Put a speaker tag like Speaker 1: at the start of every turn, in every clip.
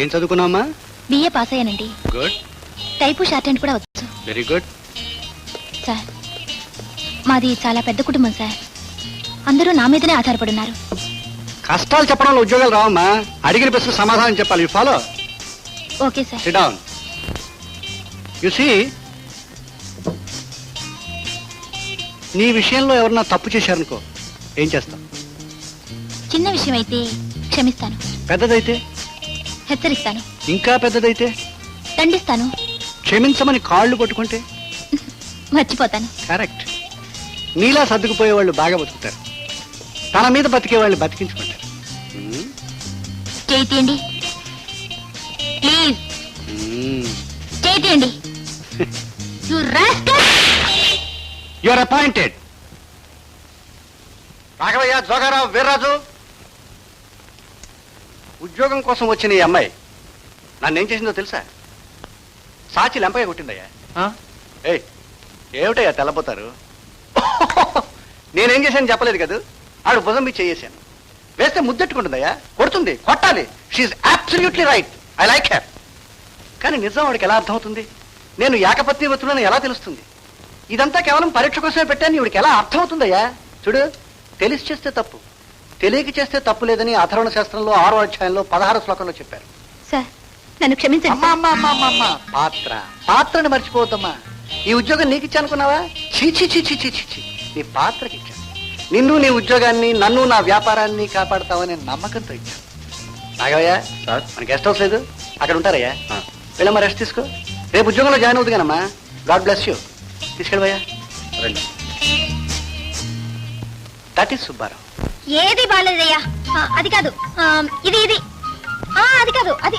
Speaker 1: ఏం చదువుకున్నావమ్మా?
Speaker 2: BA pass అయ్యానండి.
Speaker 1: Good.
Speaker 2: Type short hand కూడా వచ్చు.
Speaker 1: Very good.
Speaker 2: సార్, మాది చాలా పెద్ద కుటుంబం సార్. అందరూ నా మీదనే ఆధారపడున్నారు.
Speaker 1: కష్టాలు చెప్పడంలో ఉద్యోగాలు రావమ్మా. అడిగిన ప్రశ్న సమాధానం చెప్పాలి. You follow.
Speaker 2: Okay sir.
Speaker 1: Sit down. You see, నీ విషయంలో ఎవరన్నా తప్పు చేశారనుకో, ఏం చేస్తాం?
Speaker 2: చిన్న విషయం అయితే క్షమిస్తాను.
Speaker 1: పెద్దదైతే?
Speaker 2: హెచ్చరిస్తాను.
Speaker 1: ఇంకా పెద్దదైతే?
Speaker 2: దండిస్తాను.
Speaker 1: క్షమించమని కాళ్ళు పట్టుకుంటే?
Speaker 2: మర్చిపోతాను.
Speaker 1: కరెక్ట్. నీలా సర్దుకుపోయే వాళ్ళు బాగా బతుకుతారు. తన మీద బతికే వాళ్ళు బతికించుకుంటారు.
Speaker 2: చేయి తీయండి ప్లీజ్. చేయి తీయండి.
Speaker 1: You are appointed. Raghavayya, Jogarao, Veerraju, ఉద్యోగం కోసం వచ్చిన ఈ అమ్మాయి నన్నేం చేసిందో తెలుసా? సాచి లెంపగా కొట్టిందయ్యా. ఏమిటయ్యా తెల్లబోతారు? నేనేం చేశాను చెప్పలేదు కదా. ఆడు భుజం మీద చేసాను. వేస్తే ముద్దెట్టుకుంటుందయ్యా. కొడుతుంది, కొట్టాలి. She absolutely right. I like her. కానీ నిజం వాడికి ఎలా అర్థమవుతుంది? నేను ఏకపత్ని వృత్తులని ఎలా తెలుస్తుంది? ఇదంతా కేవలం పరీక్ష కోసమే పెట్టాను. ఇవిడికి ఎలా అర్థమవుతుందయ్యా? చూడు, తెలిసి చేస్తే తప్పు, తెలియక చేస్తే తప్పు లేదని అథర్వణ శాస్త్రంలో 6వ అధ్యాయంలో 16వ శ్లోకంలో చెప్పారు.
Speaker 2: సార్, నన్ను క్షమించండి.
Speaker 1: పాత్రని మర్చిపోవద్దమ్మా. ఈ ఉద్యోగం నీకు ఇచ్చానుకున్నావా? చీచి చీచి చీచి, నీ పాత్రకి ఇచ్చాను. నిన్ను, నీ ఉద్యోగాన్ని, నన్ను, నా వ్యాపారాన్ని కాపాడతావనే నమ్మకంతో ఇచ్చాను. రాఘవయ్య, మన గెస్ట్ హౌస్ లేదు, అక్కడ ఉంటారయ్యా. వెళ్ళమ్మా, రెస్ట్ తీసుకో. రేపు ఉద్యోగంలో జాయిన్ అవుతుంది కదమ్మా. God bless you. తీసుకెళ్ళవయ్యా. రండి. That is Subbarao.
Speaker 2: ఏది బాలేదయ్యా. అది కాదు, ఇది ఇది. అది కాదు, అది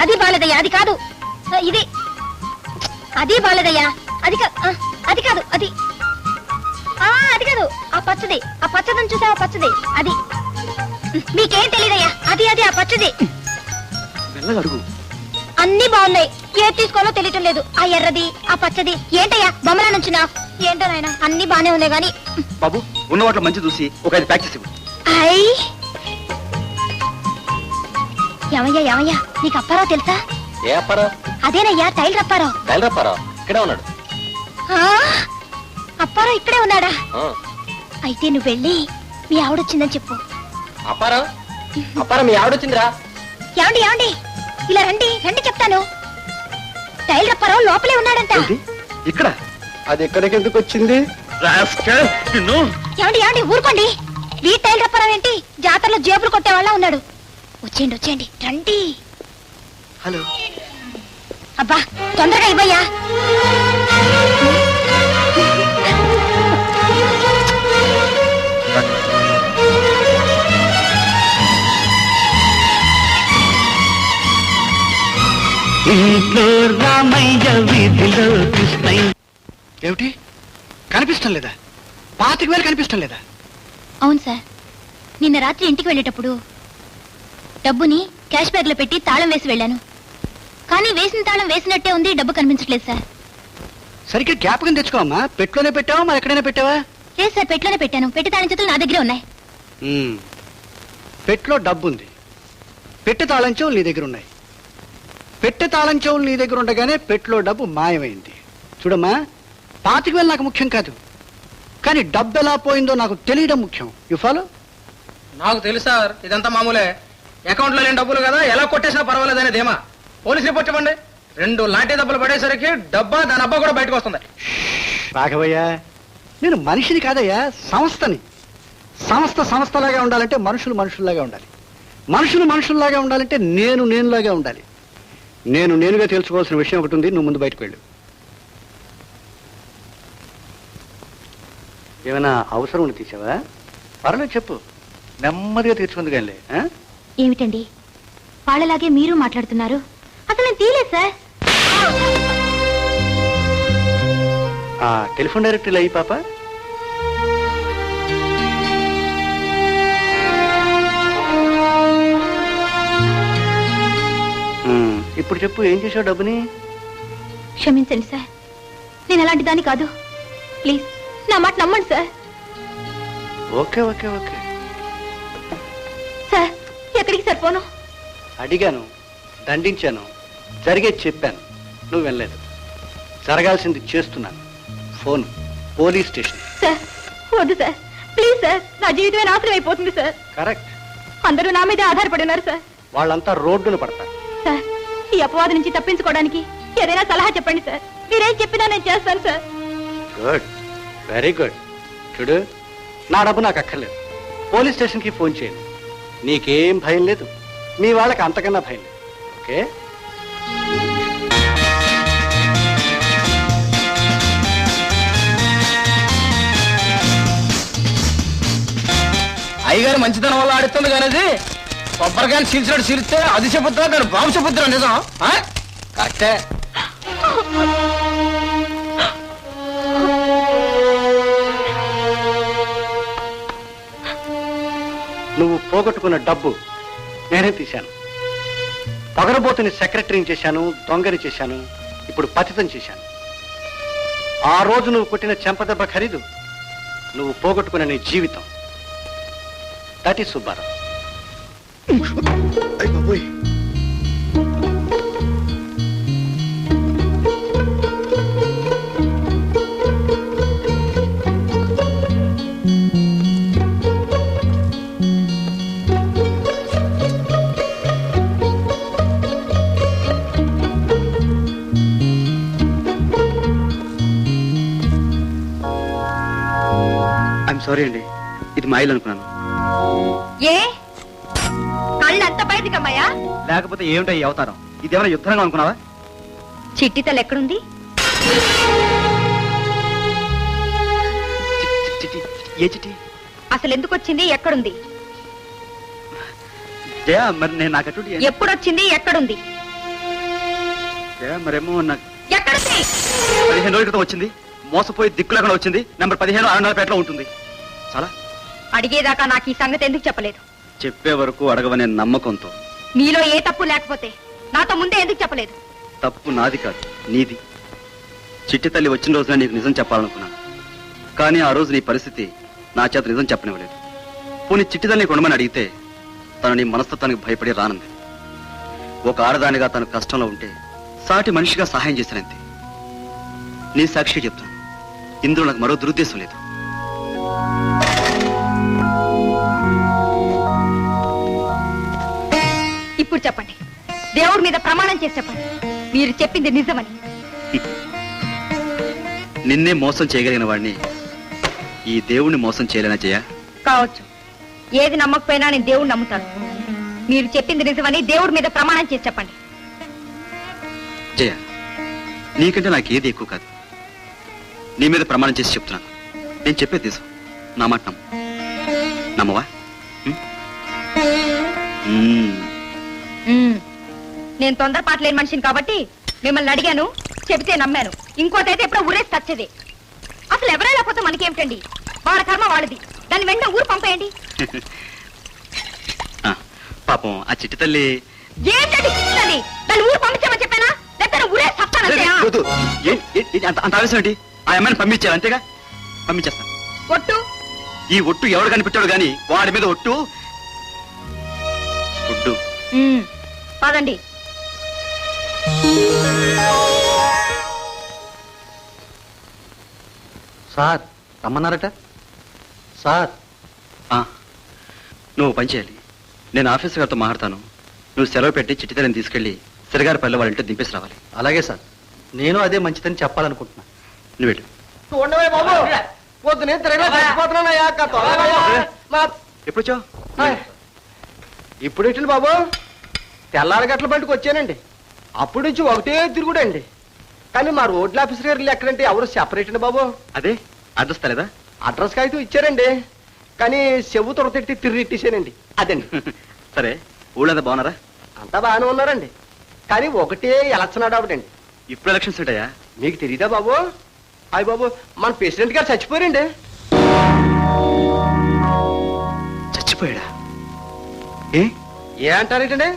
Speaker 2: అది బాలేదయ్యా. అది కాదు, ఇది. అది బాలేదయ్యా. అది అది కాదు, అది అది కాదు. ఆ పచ్చది, ఆ పచ్చదని చూసావా? పచ్చది అది. మీకేం తెలియదయ్యా. అది అది ఆ పచ్చది.
Speaker 1: అడుగు.
Speaker 2: అన్ని బాగున్నాయి, ఏది తీసుకోవాలో తెలియటం లేదు. ఆ ఎర్రది, ఆ పచ్చది. ఏంటయ్యా బొమ్మలా నుంచున్నా? ఏంటో నాయన, అన్ని బానే ఉన్నాయి గాని.
Speaker 1: బాబు, ఉన్న వాటిలో మంచి చూసి ఒక 5 ప్యాక్ చేసి.
Speaker 2: ఏమయ్యా ఏమయ్యా, నీకు అప్పారావు తెలుసా?
Speaker 1: ఏ అప్పారావు?
Speaker 2: అదేనయ్యా, టైల్ రప్పారావు.
Speaker 1: టైల్ రప్పారావు ఇక్కడే ఉన్నాడు.
Speaker 2: అప్పారావు ఇక్కడే ఉన్నాడా? అయితే నువ్వు వెళ్ళి మీ ఆవిడొచ్చిందని చెప్పు.
Speaker 1: అప్పారావు, అప్పారావు, మీ ఆవిడొచ్చిందిరా.
Speaker 2: ఏమండి ఏమండి, ఇలా రండి రండి, చెప్తాను. టైల్ రప్పారావు లోపలే ఉన్నాడంట.
Speaker 1: ఇక్కడ? అది ఎక్కడికి ఎందుకు వచ్చింది?
Speaker 2: ఏమండి ఏమండి, ఊరుకోండి. వీ టైల్ రప్పారావు ఏంటి, జాతరలో జేబులు కొట్టేవాళ్ళ ఉన్నాడు. వచ్చేయండి వచ్చేయండి, రండి.
Speaker 1: హలో.
Speaker 2: అబ్బా, తొందరగా ఇవ్వయ్యా.
Speaker 1: ఏమిటి కనిపిస్తాం లేదా? 25,000 కనిపిస్తాం లేదా?
Speaker 2: అవును సార్, నిన్న రాత్రి ఇంటికి వెళ్ళేటప్పుడు డబ్బుని క్యాష్ బ్యాగ్ లో పెట్టి తాళం వేసి వెళ్ళాను. కానీ వేసిన తాళం వేసినట్టే ఉంది, డబ్బు కనిపించట్లేదు సార్.
Speaker 1: సరిగ్గా జ్ఞాపకం తెచ్చుకోమ్మా. పెట్టులోనే పెట్టావా, మరి ఎక్కడైనా పెట్టావా?
Speaker 2: లేదు సార్, పెట్టులోనే పెట్టాను. పెట్టి తాళం చేతులు నా దగ్గరే ఉన్నాయి.
Speaker 1: పెట్టులో డబ్బు ఉంది, పెట్టె తాళం చెవులు నీ దగ్గర ఉన్నాయి. పెట్టె తాళం చెవులు నీ దగ్గర ఉండగానే పెట్టులో డబ్బు మాయమైంది. చూడమ్మా, 25,000 నాకు ముఖ్యం కాదు, కానీ డబ్బు ఎలా పోయిందో నాకు తెలియడం ముఖ్యం. You follow?
Speaker 3: నాకు తెలుసు సార్, ఇదంతా మామూలే. అకౌంట్లో లేని డబ్బులు కదా, ఎలా కొట్టేసినా పర్వాలేదనేదేమా. పోలీస్ రిపోర్ట్ ఇవ్వండి. 2 లాంటి దెబ్బలు పడేసరికి డబ్బా దాని అబ్బా కూడా బయటకు వస్తుంది.
Speaker 1: రాఘవయ్య, నేను మనిషిని కాదయ్యా, సంస్థని. సంస్థ సంస్థలాగా ఉండాలంటే మనుషులు మనుషుల్లాగా ఉండాలి. మనుషులు మనుషుల్లాగా ఉండాలంటే నేను నేనులాగా ఉండాలి. నేను నేనుగా తెలుసుకోవాల్సిన విషయం ఒకటి ఉంది. నువ్వు ముందు బయటకు వెళ్ళు. ఏమైనా అవసరం ఉండి తీసావా? పర్లేదు, చెప్పు. నెమ్మదిగా తీర్చుకుంది కానీ.
Speaker 2: ఏమిటండి వాళ్ళలాగే మీరు మాట్లాడుతున్నారు? అసలు నేను తీయలేదు సార్.
Speaker 1: టెలిఫోన్ డైరెక్టరీలో అయ్యి పాప. ఇప్పుడు చెప్పు, ఏం చేసావు డబ్బుని?
Speaker 2: క్షమించండి సార్, నేను అలాంటి దాన్ని కాదు. ప్లీజ్ నా మాట నమ్మండి sir.
Speaker 1: Okay okay okay
Speaker 2: sir, ఎక్కడికి సరిపోను?
Speaker 1: అడిగాను, దండించాను, జరిగేది చెప్పాను, నువ్వు వెళ్ళలేదు. జరగాల్సింది చేస్తున్నాను. Phone police station.
Speaker 2: సార్ వద్దు సార్, ప్లీజ్ సార్, నా జీవితమే నాశనం అయిపోతుంది సార్.
Speaker 1: కరెక్ట్.
Speaker 2: అందరూ నా మీదే ఆధారపడి ఉన్నారు సార్.
Speaker 1: వాళ్ళంతా రోడ్డును పడతారు.
Speaker 2: సార్, ఈ అపవాదు నుంచి తప్పించుకోవడానికి ఏదైనా సలహా చెప్పండి సార్. మీరేం చెప్పినా నేను చేస్తాను సార్.
Speaker 1: Good, very good. చూడు, నా డబ్బు నాకు అక్కర్లేదు. పోలీస్ స్టేషన్కి ఫోన్ చేయండి. నీకేం భయం లేదు, మీ వాళ్ళకి అంతకన్నా భయం లేదు. ఓకే?
Speaker 3: అయ్యగారు మంచితనం వల్ల ఆడుతుంది కానీ కొబ్బరికాయలు చీల్చినట్టు చీలిస్తే అది చెబుతున్నా దాని బాబు చెబుతున్నా నిజం. కరెక్టే.
Speaker 1: నువ్వు పోగొట్టుకున్న డబ్బు నేనే తీశాను. పగరబోతుని సెక్రటరీని చేశాను, దొంగని చేశాను, ఇప్పుడు పతితం చేశాను. ఆ రోజు నువ్వు కొట్టిన చెంపదెబ్బ ఖరీదు నువ్వు పోగొట్టుకున్న నీ జీవితం. That is Subbarao. I'm sorry అండి, ఇది మాయిల్ అనుకున్నాను.
Speaker 2: ఏ కళ్ళు అంత బయటకమ్మాయా?
Speaker 1: లేకపోతే ఏమిటో ఈ అవతారం? ఇదేమైనా యుద్ధంగా అనుకున్నావా?
Speaker 2: చిట్టి తల్లి ఎక్కడుంది?
Speaker 1: ఏ చిట్టి?
Speaker 2: అసలు ఎందుకు వచ్చింది, ఎక్కడుంది?
Speaker 1: మరి నేను నాకు అటు
Speaker 2: ఎప్పుడొచ్చింది, ఎక్కడుంది?
Speaker 1: మరేమో నాకు
Speaker 2: ఎక్కడుంది?
Speaker 1: 15 రోజుల క్రితం వచ్చింది. మోసపోయి దిక్కు లేకుండా వచ్చింది. నెంబర్ 15 ఆనందపేటలో ఉంటుంది. చాలా
Speaker 2: అడిగేదాకా నాకు ఈ సంగతి ఎందుకు చెప్పలేదు?
Speaker 1: చెప్పే వరకు అడగవనే నమ్మకంతో.
Speaker 2: మీలో ఏ తప్పు లేకపోతే నాతో ముందే ఎందుకు చెప్పలేదు?
Speaker 1: తప్పు నాది కాదు, నీది. చిట్టి తల్లి వచ్చిన రోజున నీకు నిజం చెప్పాలనుకున్నాను, కానీ ఆ రోజు నీ పరిస్థితి నా చేత నిజం చెప్పనివ్వలేదు. పోనీ చిట్టి తల్లిని కొనమని అడిగితే తను నీ మనస్తత్వానికి భయపడి రానంది. ఒక ఆడదానిగా తను కష్టంలో ఉంటే సాటి మనిషిగా సహాయం చేశానంతే. నీ సాక్షిగా చెప్తాను, ఇందులో నాకు మరో దురుద్దేశం లేదు.
Speaker 2: ఇప్పుడు చెప్పండి, దేవుడి మీద ప్రమాణం చేసి చెప్పండి, మీరు చెప్పింది నిజమని.
Speaker 1: నిన్నే మోసం చేయగలిగిన వాడిని ఈ దేవుణ్ణి మోసం చేయలేనా జయ?
Speaker 2: కావచ్చు, ఏది నమ్మకపోయినా నేను దేవుడిని నమ్ముతాను. మీరు చెప్పింది నిజమని దేవుడి మీద ప్రమాణం చేసి చెప్పండి.
Speaker 1: జయ, నీకంటే నాకేది ఎక్కువ కాదు. నీ మీద ప్రమాణం చేసి చెప్తున్నాను, నేను చెప్పేది నిజం. నా మాట నమ్ము. నమ్మవా?
Speaker 2: నేను తొందరపాటు లేని మనిషిని కాబట్టి మిమ్మల్ని అడిగాను, చెబితే నమ్మాను. ఇంకోటైతే ఎప్పుడో ఊరేసి తచ్చేది. అసలు ఎవరైనా పోతే మనకేమిటండి? వాళ్ళ కర్మ వాళ్ళది. దాన్ని వెంటనే ఊరు పంపేయండి.
Speaker 1: పాపం ఆ చిట్టి తల్లి
Speaker 2: ఏంటండి చిట్టి తల్లి? దాన్ని ఊరు పంపించామని చెప్పానా? లేకపోతే ఊరేసి తస్తానంతే.
Speaker 1: అంత ఆవేశం ఏంటి? ఆ అమ్మాయిని పంపించారు అంతేగా? పంపించేస్తాను.
Speaker 2: ఒట్టు?
Speaker 1: ఈ ఒట్టు ఎవడు కనిపెట్టాడు గాని వాడి మీద ఒట్టు. ఒట్టు
Speaker 2: పదండి.
Speaker 1: సార్ రమ్మన్నారట. సార్ నువ్వు పని చేయాలి. నేను ఆఫీసర్ గారితో మాట్లాడతాను. నువ్వు సెలవు పెట్టి చిట్టితల్లిని తీసుకెళ్లి సిరగారి పల్లె వాళ్ళ ఇంట్లో దింపేసి రావాలి. అలాగే సార్, నేను అదే మంచిదని చెప్పాలనుకుంటున్నా. నువ్వు వెళ్ళు. ఎప్పుడు వచ్చావు?
Speaker 3: ఇప్పుడు ఇచ్చింది బాబు. తెల్లారి గట్ల బండికి వచ్చానండి. అప్పుడు నుంచి ఒకటే తిరుగుడండి. కానీ మా రోడ్ల ఆఫీసర్ గారు ఎక్కడంటే ఎవరు సెపరేట్ అండి బాబు.
Speaker 1: అదే అడ్రస్ తలేదా?
Speaker 3: అడ్రస్ కాగితం ఇచ్చారండి, కానీ చెవు తొడతెట్టి తిరిగిట్టేసానండి. అదండి.
Speaker 1: సరే, ఊళ్ళంతా బాగున్నారా?
Speaker 3: అంతా బాగానే ఉన్నారండి, కానీ ఒకటే ఎలక్షన్ ఆడబడండి.
Speaker 1: ఇప్పుడు ఎలక్షన్స్ ఉంటాయా?
Speaker 3: మీకు తెలీదా బాబు? అయ్య బాబు, మన ప్రెసిడెంట్ గారు చచ్చిపోయారండి.
Speaker 1: చచ్చిపోయాడా?
Speaker 3: ఏ అంటారేంటండి?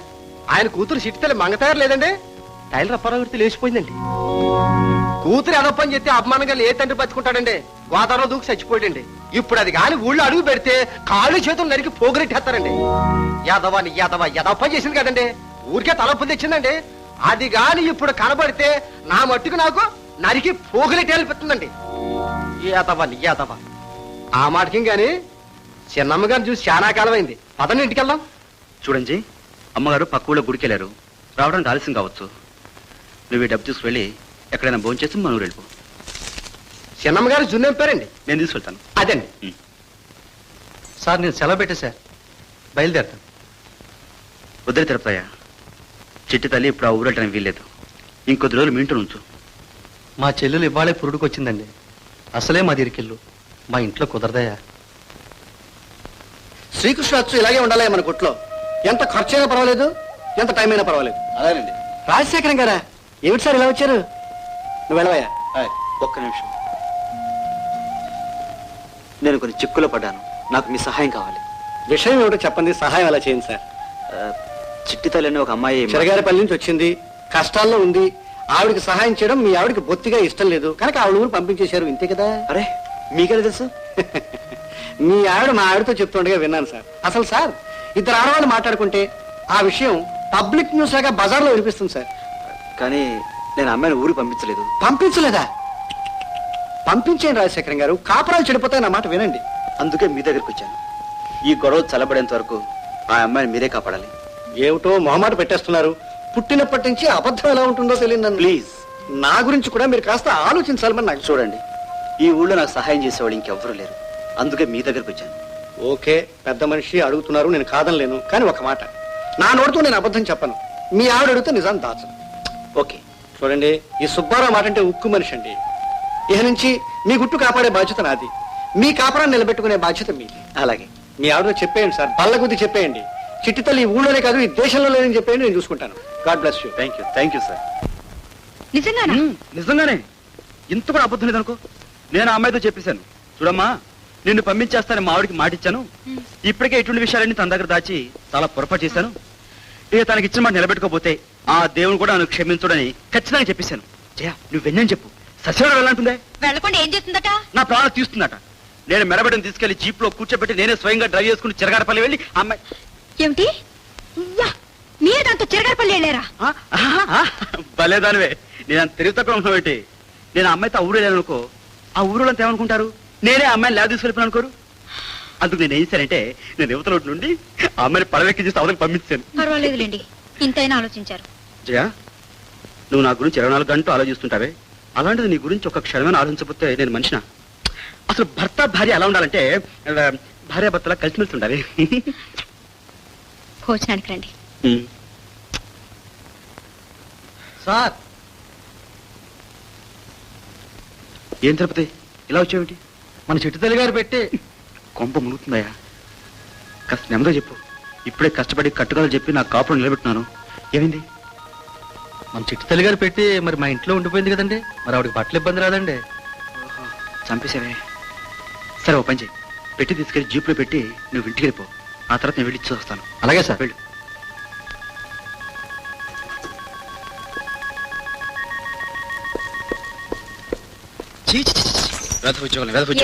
Speaker 3: ఆయన కూతురు సిట్టితల్లి మంగతయారు లేదండి, టైలర్ అప్పారావు గారితో లేచిపోయిందండి. కూతురు ఎదప్పని చెప్తే అభిమానంగా ఏ తండ్రి బతుకుంటాడండి? వాతావరణం దూకి చచ్చిపోయాడండి. ఇప్పుడు అది కానీ ఊళ్ళో అడుగు పెడితే కాళ్ళు చేతులు నరికి పోగరెట్టేస్తారండి. యాదవాని యాదవ యదప్పని చేసింది కదండి. ఊరికే తలపు తెచ్చిందండి. అది గాని ఇప్పుడు కనబడితే నా మట్టుకు నాకు నరికి పోగులే తేలిపోతుందండి. ఏతవా ఆ మాటకి గాని చిన్నమ్మ గారిని చూసి చాలా కాలం అయింది. పదండి ఇంటికి వెళ్దాం.
Speaker 4: చూడండి, అమ్మగారు పక్క ఊళ్ళో గుడికి వెళ్ళారు, రావడానికి ఆలస్యం కావచ్చు. నువ్వు ఈ డబ్బు తీసుకువెళ్ళి ఎక్కడైనా భోంచేసి మన ఊరు వెళ్ళిపో.
Speaker 3: చిన్నమ్మ గారు జున్నెంపారండి.
Speaker 4: నేను తీసుకెళ్తాను.
Speaker 3: అదండి.
Speaker 1: సార్ నేను సెలవు పెట్టే సార్, బయలుదేరుతాను.
Speaker 4: వద్దరు తిరుపతయ్య, చిట్టి తల్లి ఇప్పుడు ఆ ఊరు వెళ్ళడానికి వీల్లేదు. ఇంకొద్ది రోజులు మీ ఇంట్లో ఉంచు.
Speaker 1: మా చెల్లెలు ఇవాళే పురుడుకు వచ్చిందండి. అసలే మా ఇరికిల్లు, మా ఇంట్లో కుదరదయా. శ్రీకృష్ణ అచ్చు ఇలాగే ఉండాలి మన కొట్లో. ఎంత ఖర్చు అయినా పర్వాలేదు, ఎంత టైం అయినా పర్వాలేదు. అలాగండి. రాజశేఖరం గారా, ఏమిటి సార్ ఇలా వచ్చారు? నువ్వు వెళ్ళవయ్యా.
Speaker 4: ఒక్క నిమిషం, నేను కొన్ని చిక్కులో పడ్డాను, నాకు మీ సహాయం కావాలి.
Speaker 1: విషయం ఏమిటో చెప్పండి, సహాయం ఎలా చేయండి సార్.
Speaker 4: చిట్టి తల్లి అని ఒక అమ్మాయి
Speaker 1: చిరగారిపల్లి నుంచి వచ్చింది, కష్టాల్లో ఉంది. ఆవిడకి సహాయం చేయడం మీ ఆవిడకి బొత్తిగా ఇష్టం లేదు కనుక ఆవిడ ఊరు పంపించేశారు, ఇంతే కదా.
Speaker 4: అరే మీకెలా తెలుసు?
Speaker 1: మీ ఆవిడ మా ఆవిడతో చెప్తుండగా విన్నాను సార్. అసలు సార్, ఇద్దరు ఆడవాళ్ళు మాట్లాడుకుంటే ఆ విషయం పబ్లిక్ న్యూస్ లాగా బజార్లో వినిపిస్తుంది సార్.
Speaker 4: కానీ నేను అమ్మాయిని ఊరికి పంపించలేదు.
Speaker 1: పంపించలేదా? పంపించేయండి రాజశేఖరం గారు, కాపురాలు చెడిపోతాయి, నా మాట వినండి.
Speaker 4: అందుకే మీ దగ్గరికి వచ్చాను. ఈ గొడవ చల్లబడేంత వరకు ఆ అమ్మాయిని మీరే కాపాడాలి.
Speaker 1: ఏమిటో మొహమాట పెట్టేస్తున్నారు. పుట్టినప్పటి నుంచి అబద్ధం ఎలా ఉంటుందో తెలియదు నన్ను.
Speaker 4: ప్లీజ్,
Speaker 1: నా గురించి కూడా మీరు కాస్త ఆలోచించాలని నాకు.
Speaker 4: చూడండి, ఈ ఊళ్ళో నాకు సహాయం చేసేవాళ్ళు ఇంకెవ్వరూ లేరు, అందుకే మీ దగ్గరికి వచ్చాను.
Speaker 1: ఓకే, పెద్ద మనిషి అడుగుతున్నారు, నేను కాదనలేను. కానీ ఒక మాట, నా నోటితో నేను అబద్ధం చెప్పను. మీ ఆవిడ అడిగితే నిజాన్ని దాచను.
Speaker 4: ఓకే
Speaker 1: చూడండి, ఈ సుబ్బారావు మాట అంటే ఉక్కు మనిషి అండి. ఇక నుంచి మీ గుట్టు కాపాడే బాధ్యత నాది, మీ కాపురాన్ని నిలబెట్టుకునే బాధ్యత మీది.
Speaker 4: అలాగే.
Speaker 1: మీ ఆవిడ చెప్పేయండి సార్, బల్ల కొద్ది చెప్పేయండి. చిట్టి తల్లి ఈ ఊళ్ళోనే కాదు, ఈ దేశంలో లేదని చెప్పేయండి, నేను చూసుకుంటాను. God bless you.
Speaker 4: Thank you sir.
Speaker 2: నిజంగానా?
Speaker 4: నిజంగానే, ఇంత కూడా అబద్ధం లేదనుకో. నేను ఆ అమ్మాయితో చెప్పేశాను, చూడమ్మా నిన్ను పంపించేస్తానని మా ఆవిడికి మాటిచ్చాను. ఇప్పటికే ఇటువంటి విషయాలన్నీ తన దగ్గర దాచి చాలా పొరపాటు చేశాను. ఇక తనకి ఇచ్చిన మాట నిలబెట్టుకోపోతే ఆ దేవుడు కూడా నన్ను క్షమించుడని ఖచ్చితంగా చెప్పేశాను. జయ, నువ్వు వెన్నని చెప్పు, సస్యంగా వెళ్ళంటుందే.
Speaker 2: వెళ్ళకుండా ఏం చేస్తుందట?
Speaker 4: నా ప్రాణాలు తీస్తుందట. నేను మెరబడిని తీసుకెళ్లి జీప్ లో కూర్చోబెట్టి నేనే స్వయంగా డ్రైవ్ చేసుకుని చిరగారపల్లి వెళ్ళి అమ్మాయి.
Speaker 2: ఏమిటి? మీరు దాంతో చిరగారపల్లి వెళ్ళారా?
Speaker 4: భలేదానివే, నేను అంత తెలివి తక్కువ ఉన్నావేంటి? నేను అమ్మాయితో ఆ ఊరు వెళ్ళాను అనుకో, ఆ ఊరోళ్ళంతా ఏమనుకుంటారు? నేనే అమ్మాయిని ల్యాబ్ తీసుకెళ్ళిపోయాను అనుకోరు. అందుకు నేను ఏం చేశానంటే, నేను యువతల నుండి ఆ అమ్మాయిని పడవెక్కి చేసి అవతలకి పంపించాను.
Speaker 2: పర్వాలేదులేండి, ఇంతైనా ఆలోచించారు.
Speaker 4: జయ, నువ్వు నా గురించి 24 గంటలు ఆలోచిస్తుంటావే, అలాంటిది నీ గురించి ఒక క్షణమైన ఆలోచించకపోతే నేను మనిషినా? అసలు భర్త భార్య ఎలా ఉండాలంటే భార్యాభర్తలా కలిసిమెలిసి ఉండాలి.
Speaker 2: భోజనానికి రండి.
Speaker 1: సార్,
Speaker 4: ఏం తిరుపతి ఇలా వచ్చావేంటి?
Speaker 1: మన చిట్టి తల్లి గారు పెట్టి
Speaker 4: కొంప మునుగుతుందయ్యా. కాస్త నెమ్మదిగా చెప్పు. ఇప్పుడే కష్టపడి కట్టుకలు చెప్పి నా కాపురం నిలబెట్టున్నాను. ఏమైంది?
Speaker 1: మన చిట్టి తల్లి గారు పెట్టి మరి మా ఇంట్లో ఉండిపోయింది కదండి, మరి ఆవిడకి బట్టలు ఇబ్బంది రాదండి.
Speaker 4: చంపేశావే. సరే, ఓ పని చేయి, పెట్టి తీసుకెళ్లి జీప్లో పెట్టి నువ్వు ఇంటికి వెళ్ళిపో. ఆ తర్వాత నేను వెళ్ళి ఇచ్చి వస్తాను.
Speaker 1: అలాగే సార్,
Speaker 4: వెళ్ళు.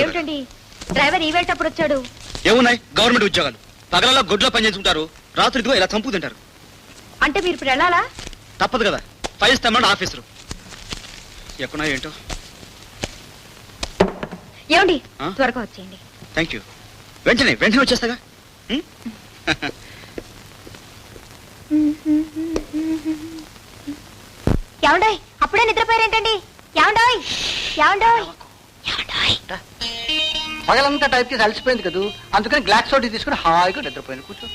Speaker 2: ఏమిటండి డ్రైవర్ ఈవేళప్పుడు వచ్చాడు?
Speaker 4: ఏమున్నాయి గవర్నమెంట్ ఉద్యోగాలు? పగలలో గొడ్లో పని చేసుకుంటారు, రాత్రి ఇదిగో ఇలా చంపు తింటారు.
Speaker 2: అంటే మీరు ఇప్పుడు వెళ్ళాలా?
Speaker 4: తప్పదు కదా, 5 స్టార్ ఆఫీసరు. ఎక్కడా ఏంటో.
Speaker 2: ఏమండి, త్వరగా వచ్చేయండి.
Speaker 4: Thank you. వెంటనే వచ్చేస్తాగా.
Speaker 2: ఏమండాయ్, అప్పుడే నిద్రపోయారేంటండి? ఏమండాయ్, ఏమండాయ్, ఏమండాయ్.
Speaker 1: పగలంతా టైప్ చేసి అలసిపోయింది కదా, అందుకని గ్లాక్ సోటీ తీసుకుని హాయిగా నిద్రపోయింది. కూర్చో.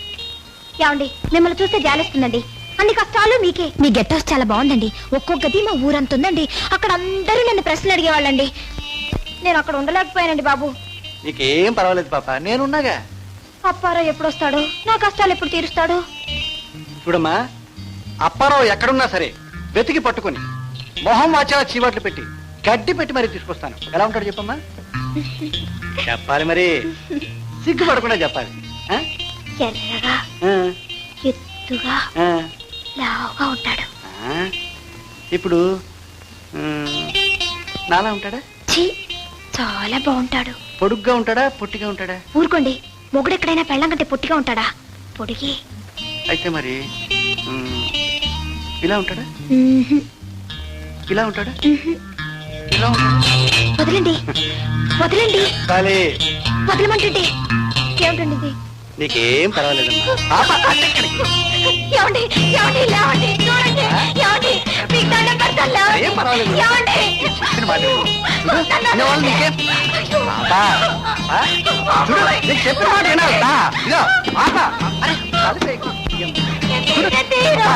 Speaker 2: ఏమండి, మిమ్మల్ని చూస్తే జాలేస్తుందండి. అన్ని కష్టాలు మీకే. మీ గెట్ హౌస్ చాలా బాగుందండి. ఒక్కొక్కది మా ఊరంత ఉందండి. అక్కడ అందరూ నన్ను ప్రశ్నలు అడిగేవాళ్ళండి. నేను అక్కడ ఉండలేకపోయానండి బాబు.
Speaker 1: నీకేం పర్వాలేదు పాప, నేనున్నాగా.
Speaker 2: అప్పారావు ఎప్పుడు వస్తాడు? నా కష్టాలు ఎప్పుడు తీరుస్తాడు?
Speaker 1: చూడమ్మా, అప్పారావు ఎక్కడున్నా సరే వెతికి పట్టుకుని మొహం వాచాల చీవాట్లు పెట్టి గడ్డి పెట్టి మరీ తీసుకొస్తాను. ఎలా ఉంటాడు చెప్పమ్మా? చెప్పాలి మరి, సిగ్గుపడకుండా చెప్పాలి.
Speaker 2: ఎర్రగా ఎత్తుగా లావుగా ఉంటాడు.
Speaker 1: ఇప్పుడు నాలా ఉంటాడా?
Speaker 2: చాలా బాగుంటాడు.
Speaker 1: పొడుగ్గా ఉంటాడా పొట్టిగా ఉంటాడా?
Speaker 2: ఊరుకోండి, మొగుడు ఎక్కడైనా పెళ్ళం కంటే పొట్టిగా ఉంటాడా? పొడిగి.
Speaker 1: అయితే మరి ఇలా ఉంటాడా? ఇలా ఉంటాడా? ఇలా ఉంటాడా?
Speaker 2: వదలండి వదలండి
Speaker 1: చాలే,
Speaker 2: వదలమంటుంటే ఏమిటండి ఇది?
Speaker 1: నీకేం పర్వాలేదమ్మా. పాప, అట్టెక్కడికి?
Speaker 2: ఏమండి ఏమండి లేవండి చూడండి ఏమండి మీకు దండం పెడతాను లేవండి.
Speaker 1: ఏం పర్వాలేదు.
Speaker 2: ఏమండి
Speaker 1: చెప్పిన మాట విను. చూడు, వినేవాళ్ళు నీకేం? పాపా, ఆ? చూడు, నీకు చెప్పిన మాట వినాలి. ఇదో, పాప, అరే, కలిపేయకు. చూడు,
Speaker 2: తీరా.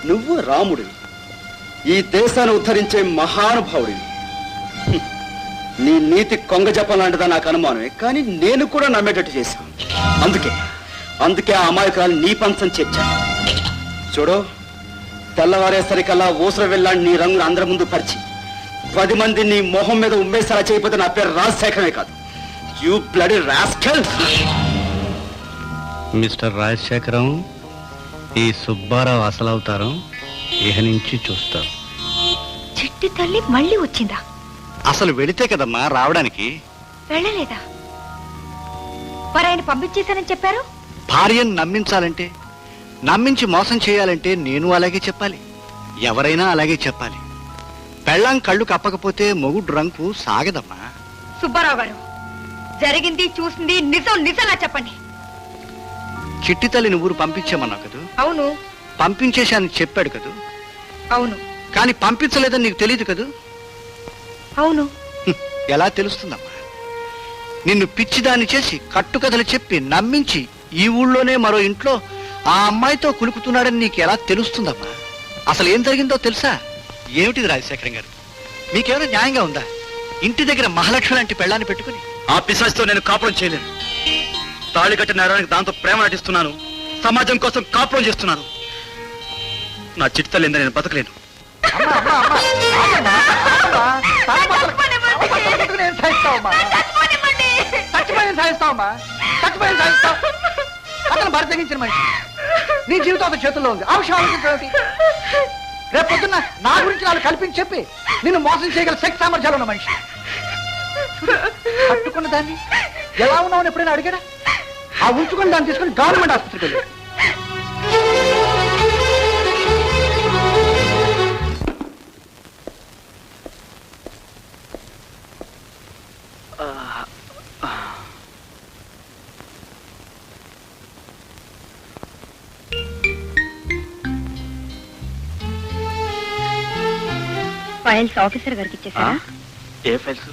Speaker 4: నువ్వు రాముడివి, ఈ దేశాన్ని ఉద్ధరించే మహానుభావుడివి. నీ నీతి కొంగజపం లాంటిదా నాకు అనుమానమే, కానీ నేను కూడా నమ్మేటట్టు చేశాను. అందుకే ఆ అమాయకురాలు నీ పంచం చేర్చాను. చూడు, తెల్లవారేసరికల్లా ఊసర వెళ్ళాంటి నీ రంగును అందరి ముందు పరిచి 10 మంది నీ మొహం మీద ఉమ్మేసేలా చేయకపోతే నా పేరు రాజశేఖరమే కాదు. You bloody rascal.
Speaker 5: Mister Rajasekharam, ఈ సుబ్బారావు అసలవుతారం ఇహ నుంచి చూస్తారు.
Speaker 2: చిట్టి తల్లి మళ్ళీ వచ్చిందా?
Speaker 1: అసలు వెళితే కదమ్మా రావడానికి.
Speaker 2: వెళ్ళలేదా? మరి ఆయన పంపించేశానని చెప్పారు.
Speaker 1: భార్యను నమ్మించాలంటే, నమ్మించి మోసం చేయాలంటే నేను అలాగే చెప్పాలి, ఎవరైనా అలాగే చెప్పాలి. పెళ్ళాం కళ్ళు కప్పకపోతే మొగుడు రంకు సాగదమ్మా.
Speaker 2: సుబ్బారావు గారు, జరిగింది చూసింది నిజం నిజంలా చెప్పండి.
Speaker 1: చిట్టి తల్లిని ఊరు పంపించామన్నావు కదూ?
Speaker 2: అవును.
Speaker 1: పంపించేశానని చెప్పాడు కదూ?
Speaker 2: అవును.
Speaker 1: కానీ పంపించలేదని నీకు తెలియదు కదూ?
Speaker 2: అవును.
Speaker 1: ఎలా తెలుస్తుందమ్మా? నిన్ను పిచ్చిదాన్ని చేసి కట్టుకథలు చెప్పి నమ్మించి ఈ ఊళ్ళోనే మరో ఇంట్లో ఆ అమ్మాయితో కులుకుతున్నాడని నీకు ఎలా తెలుస్తుందమ్మా? అసలు ఏం జరిగిందో తెలుసా? ఏమిటిది రాజశేఖరం గారు, మీకేమైనా న్యాయంగా ఉందా? ఇంటి దగ్గర మహాలక్ష్మి లాంటి పెళ్ళాన్ని పెట్టుకుని
Speaker 4: ఆ పిశాచితో నేను కాపురం చేయలేను. తాళి కట్టిన నేరానికి దాంతో ప్రేమ నటిస్తున్నాను, సమాజం కోసం కాపురం చేస్తున్నాను. నా చిట్టలేందా నేను బతకలేను.
Speaker 1: అతను భర్త తెగించిన మనిషి, నీ జీవితం అతని చేతుల్లో ఉంది. ఆ విషయం ఆలోచించండి. రేపు పొద్దున్న నా గురించి వాళ్ళు కల్పించి చెప్పి నిన్ను మోసం చేయగల శక్తి సామర్థ్యాలు ఉన్న మనిషి. పట్టుకున్న దాన్ని ఎలా ఉన్నామని ఎప్పుడైనా అడిగాడా? ఆ ఉంచుకుని దాన్ని తీసుకుని గవర్నమెంట్ ఆసుపత్రికి వెళ్ళి
Speaker 2: ఫైల్స్ ఆఫీసర్ గారికి ఇచ్చేసారా?
Speaker 4: ఏ ఫైల్స్?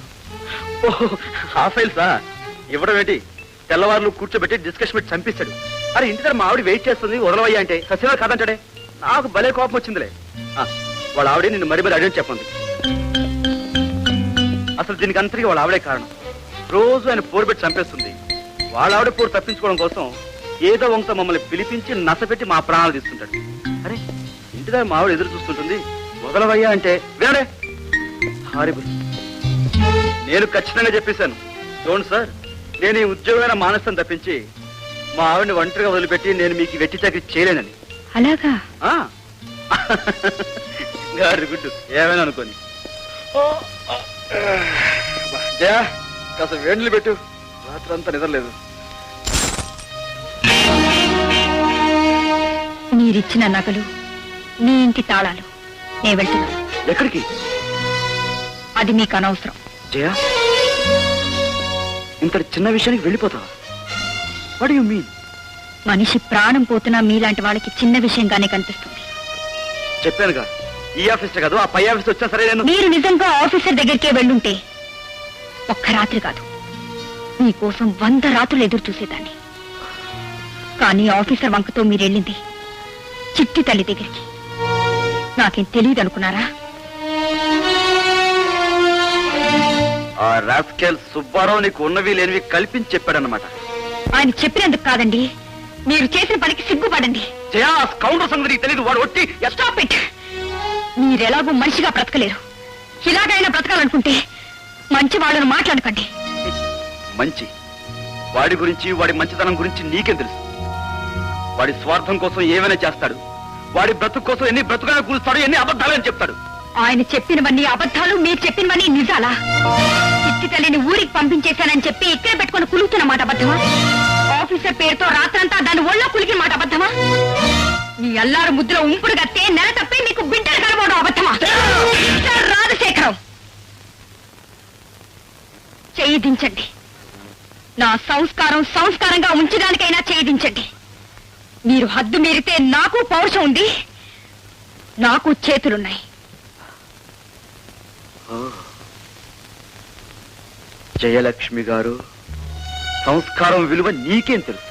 Speaker 4: ఆ ఫైల్సా? ఇవ్వడం ఏంటి? తెల్లవారులు కూర్చోబెట్టి డిస్కషన్ పెట్టి చంపిస్తాడు. అరే ఇంటి దగ్గర మా ఆవిడ వెయిట్ చేస్తుంది, వదలవయ్యా అంటే సత్యనారాయణ కాదంటాడే. నాకు భలే కోపం వచ్చిందిలే. వాళ్ళ ఆవిడే నిన్ను మరి మరి అడిగి చెప్పండి. అసలు దీనికి అంతటికి వాళ్ళ ఆవిడే కారణం. రోజు ఆయన పోరు పెట్టి చంపేస్తుంది. వాళ్ళ ఆవిడ పోరు తప్పించుకోవడం కోసం ఏదో వంక మమ్మల్ని పిలిపించి నసపెట్టి మా ప్రాణాలు తీస్తుంటాడు. అరే ఇంటి దగ్గర మా ఆవిడ ఎదురు చూస్తుంటుంది, వదలవయ్యా అంటే వినడే. హారిబుల్. నేను ఖచ్చితంగా చెప్పేశాను, చూడండి సార్, నేను ఈ ఉద్యోగమైన మానేస్తాను తప్పించి మా ఆవిడని ఒంటరిగా వదిలిపెట్టి నేను మీకు వెట్టి చాకరీ చేయలేనని.
Speaker 2: అలాగా?
Speaker 4: గారి గుడ్డు ఏమైనా అనుకోని. జయా, కాస్త వేణులు పెట్టు, రాత్రంతా నిద్రలేదు.
Speaker 2: మీరిచ్చిన నగలు, మీ ఇంటి తాళాలు నేను వెళ్తున్నాను.
Speaker 4: ఎక్కడికి?
Speaker 2: అది మీకు అనవసరం.
Speaker 4: జయా, ఇంతటి చిన్న విషయానికి వెళ్ళిపోతావా? What you mean?
Speaker 2: మనిషి ప్రాణం పోతున్నా మీలాంటి వాళ్ళకి చిన్న విషయంగానే కనిపిస్తుంది.
Speaker 4: చెప్పానుగా, ఈ ఆఫీసర్ కాదు ఆ పై ఆఫీస్ వచ్చా సరే. నేను
Speaker 2: మీరు నిజంగా ఆఫీసర్ దగ్గరికే వెళ్ళుంటే ఒక్క రాత్రి కాదు, మీకోసం 100 రాత్రులు ఎదురు చూసేదాన్ని. కానీ ఆఫీసర్ వంకతో మీరు వెళ్ళింది చిట్టి తల్లి దగ్గరికి. నాకేం తెలియదు అనుకున్నారా?
Speaker 4: ఆ రాస్కెల్ సుబ్బారావు నీకు ఉన్నవి లేనివి కల్పించి చెప్పాడన్నమాట.
Speaker 2: ఆయన చెప్పినందుకు కాదండి, మీరు చేసిన పనికి సిగ్గుపడండి.
Speaker 4: జయా, కౌంటర్ సంగతి నీకు తెలీదు. వాడు ఒట్టి
Speaker 2: స్టాప్ ఇట్. మీరెలాగూ మనిషిగా బ్రతకలేరు. ఇలాగైనా బ్రతకాలనుకుంటే మంచి వాళ్ళను మాట్లాడకండి.
Speaker 4: మంచి వాడి గురించి, వాడి మంచితనం గురించి నీకేం తెలుసు? వాడి స్వార్థం కోసం ఏమైనా చేస్తాడు. వాడి బ్రతుకు కోసం ఎన్ని బ్రతుకులను కూలుస్తాడు, ఎన్ని అబద్ధాలని చెప్తాడు.
Speaker 2: ఆయన చెప్పినవన్నీ అబద్ధాలు, మీరు చెప్పినవన్నీ నిజాలా? చిట్టి తల్లిని ఊరికి పంపించేశానని చెప్పి ఇక్కడ పెట్టుకుని కులుగుతున్న మాట అబద్ధమా? ఆఫీసర్ పేరుతో రాత్రంతా దాని ఒళ్ళో కులికిన మాట అబద్ధమా? మీ అల్లారు ముద్దులో ఉంపుడు గత్తే నెల తప్పి మీకు బిడ్డలు కలవడం అబద్ధమా? రాజశేఖరం, చెయ్యి దించండి. నా సంస్కారం సంస్కారంగా ఉంచడానికైనా చెయ్యి దించండి. మీరు హద్దు మీరితే నాకు పౌరుషం ఉంది, నాకు చేతులున్నాయి.
Speaker 4: జయలక్ష్మి గారు, సంస్కారం విలువ నీకేం తెలుసు?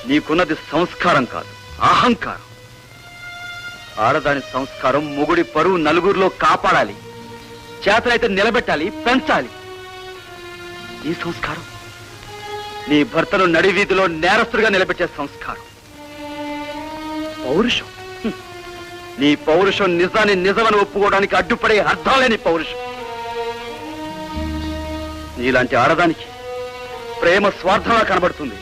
Speaker 4: నీకున్నది సంస్కారం కాదు, అహంకారం. ఆడదాని సంస్కారం మొగుడి పరువు నలుగురిలో కాపాడాలి, చేతనైతే నిలబెట్టాలి, పెంచాలి. ఈ సంస్కారం నీ భర్తను నడివీధిలో నేరస్తుడిగా నిలబెట్టే సంస్కారం. పౌరుషం, నీ పౌరుషం నిజాన్ని నిజమని ఒప్పుకోవడానికి అడ్డుపడే అర్థం లేని పౌరుషం. నీలాంటి ఆడదానికి ప్రేమ స్వార్థంగా కనబడుతుంది,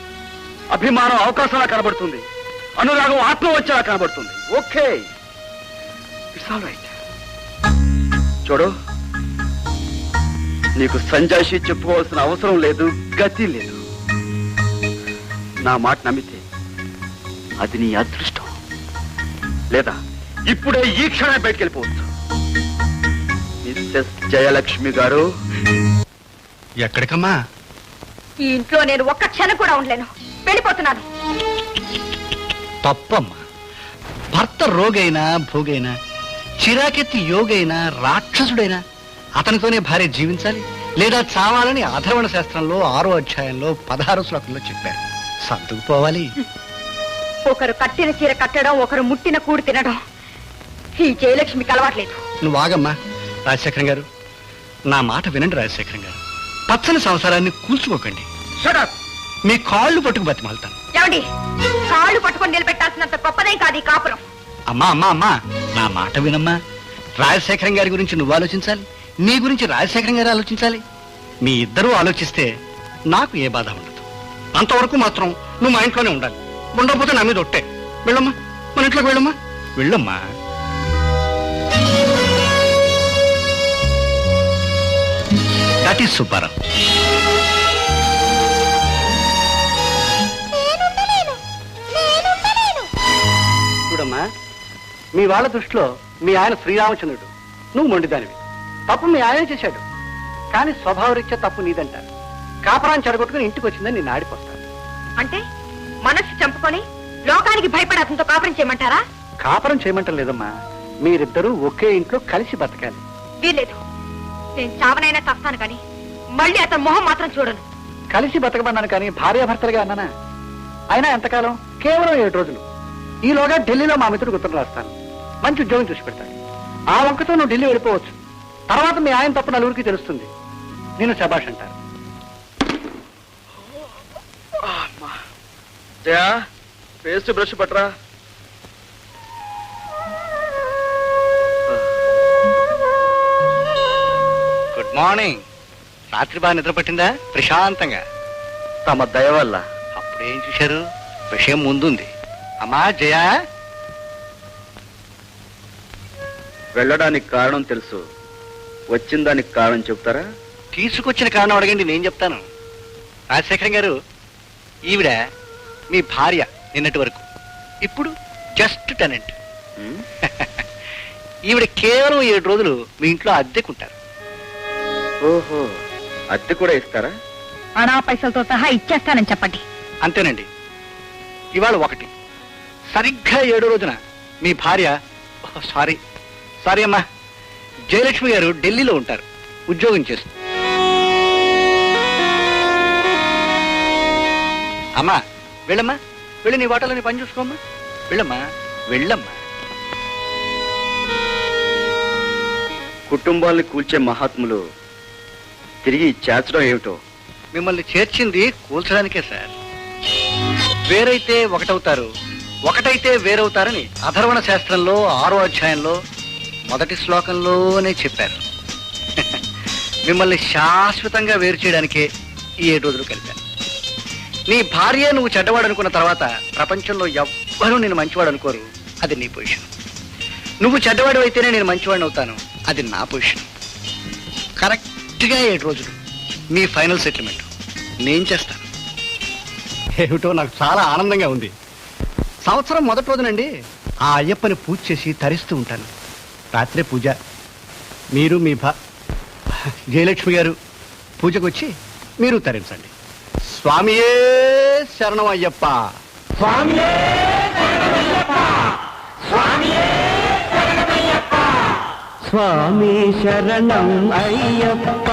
Speaker 4: అభిమానం అవకాశంగా కనబడుతుంది, అనురాగం ఆత్మవంచలా కనబడుతుంది. Okay, it's all right. చూడు, నీకు సంజాయిషి చెప్పుకోవాల్సిన అవసరం లేదు, గతి లేదు. నా మాట నమ్మితే అది నీ అదృష్టం, లేదా ఇప్పుడే ఈ క్షణమే బయటికి వెళ్ళిపోవచ్చు. మిస్సెస్ జయలక్ష్మి గారు.
Speaker 5: ఎక్కడికమ్మా?
Speaker 2: ఈ ఇంట్లో నేను ఒక్క క్షణం కూడా ఉండలేను, వెళ్ళిపోతున్నాను.
Speaker 5: తప్పమ్మా. భర్త రోగైనా భోగైనా, చిరాకెత్తి యోగైనా రాక్షసుడైనా అతనితోనే భార్య జీవించాలి లేదా చావాలని అధర్వణ శాస్త్రంలో 6వ అధ్యాయంలో 16వ శ్లోకంలో చెప్పారు. సర్దుకుపోవాలి.
Speaker 2: ఒకరు కట్టిన చీర కట్టడం, ఒకరు ముట్టిన కూడు తినడం ఈ జయలక్ష్మికి అలవాట్లేదు.
Speaker 5: నువ్వు ఆగమ్మా రాజశేఖరం గారు. నా మాట వినండి రాజశేఖరం గారు. పచ్చని సంసారాన్ని కూల్చుకోకండి. మీ కాళ్ళు పట్టుకు బతిమాలుతాను.
Speaker 2: ఏమండి, కాళ్ళు పట్టుకొని నిలబెట్టాల్సినంత గొప్పదేం కాదు ఈ కాపురం.
Speaker 5: అమ్మా అమ్మా అమ్మా, నా మాట వినమ్మా. రాజశేఖరం గారి గురించి నువ్వు ఆలోచించాలి, నీ గురించి రాజశేఖరం గారు ఆలోచించాలి. మీ ఇద్దరూ ఆలోచిస్తే నాకు ఏ బాధ ఉండదు. అంతవరకు మాత్రం నువ్వు మా ఇంట్లోనే ఉండాలి. ఉండకపోతే నా మీద ఒట్టే. వెళ్ళమ్మా, మన ఇంట్లోకి వెళ్ళమ్మా, వెళ్ళమ్మా. That is Subbarao.
Speaker 1: చూడమ్మా, మీ వాళ్ళ దృష్టిలో మీ ఆయన శ్రీరామచంద్రుడు, నువ్వు మొండిదానివి. తప్పు మీ ఆయనే చేశాడు, కానీ స్వభావరీత్యా తప్పు నీదంటారు. కాపురాన్ని చెడగొట్టుకుని ఇంటికి వచ్చిందని నేను ఆడిపోతాను.
Speaker 2: అంటే మనస్సు చంపుకొని లోకానికి భయపడి అతనితో కాపురం చేయమంటారా?
Speaker 1: కాపురం చేయమంటం లేదమ్మా, మీరిద్దరూ ఒకే ఇంట్లో కలిసి బతకాలి.
Speaker 2: వీల్లేదు, నేను చావనైనా చస్తాను కానీ మళ్ళీ అతని మొహం మాత్రం చూడను.
Speaker 1: కలిసి బతకమన్నాను కానీ భార్యాభర్తలుగా అన్నానా? అయినా ఎంతకాలం? కేవలం 7 రోజులు. ఈలోగా ఢిల్లీలో మా మిత్రుడికి ఉత్తరం రాస్తాను, మంచి ఉద్యోగం చూసి పెడతాడు. ఆ వంకతో నువ్వు ఢిల్లీ వెళ్ళిపోవచ్చు. తర్వాత మీ ఆయన తప్పు నలుగురికి తెలుస్తుంది, నేను శబాష్ అంటారు.
Speaker 4: పేస్ట్ బ్రష్ పట్టరా.
Speaker 5: Good morning. రాత్రి బాగా నిద్ర పట్టిందా? ప్రశాంతంగా.
Speaker 4: తమ దయ వల్ల.
Speaker 5: అప్పుడేం చూశారు? విషయం ముందుంది. అమ్మా జయ,
Speaker 4: వెళ్ళడానికి కారణం తెలుసు, వచ్చిన దానికి కారణం చెప్తారా?
Speaker 5: తీసుకొచ్చిన కారణం అడగండి, నేను చెప్తాను. రాజశేఖరం గారు, ఈవిడ మీ భార్య నిన్నటి వరకు, ఇప్పుడు జస్ట్ టెనెంట్. ఈవిడ కేవలం 7 రోజులు మీ ఇంట్లో అద్దెకుంటారు.
Speaker 4: ఓహో, అద్దె కూడా ఇస్తారా?
Speaker 2: అనా పైసలతో సహా ఇచ్చేస్తానని చెప్పండి.
Speaker 5: అంతేనండి. ఇవాళ 1, సరిగ్గా 7వ రోజున మీ భార్య, సారీ అమ్మా, జయలక్ష్మి గారు ఢిల్లీలో ఉంటారు, ఉద్యోగం చేస్తారు. అమ్మా వెళ్ళమ్మా, వెళ్ళి నీ వాటలో నీ పని చూసుకోమ్మా. వెళ్ళమ్మా, వెళ్ళమ్మా.
Speaker 4: కుటుంబాల్ని కూల్చే మహాత్ములు తిరిగి చేర్చడం ఏమిటో?
Speaker 5: మిమ్మల్ని చేర్చింది కూల్చడానికే సార్. వేరైతే ఒకటవుతారు, ఒకటైతే వేరవుతారని అధర్వణ శాస్త్రంలో 6వ అధ్యాయంలో 1వ శ్లోకంలోనే చెప్పారు. మిమ్మల్ని శాశ్వతంగా వేరు చేయడానికే ఈ 7 రోజులు కలిపాను. నీ భార్య నువ్వు చెడ్డవాడు అనుకున్న తర్వాత ప్రపంచంలో ఎవ్వరూ నేను మంచివాడు అనుకోరు. అది నీ పొజిషన్.
Speaker 1: నువ్వు చెడ్డవాడు అయితేనే నేను మంచివాడిని అవుతాను. అది నా పొజిషన్. కరెక్ట్గా 7 రోజులు మీ ఫైనల్ సెటిల్మెంట్ నేను చేస్తాను. ఏమిటో నాకు చాలా ఆనందంగా ఉంది. సంవత్సరం మొదటి రోజునండి ఆ అయ్యప్పని పూజ చేసి తరిస్తూ ఉంటాను. రాత్రే పూజ. మీరు మీ జయలక్ష్మి గారు పూజకు వచ్చి మీరు తరించండి. స్వామియే శరణం అయ్యప్ప.
Speaker 6: స్వామి శరణం అయ్యప్ప,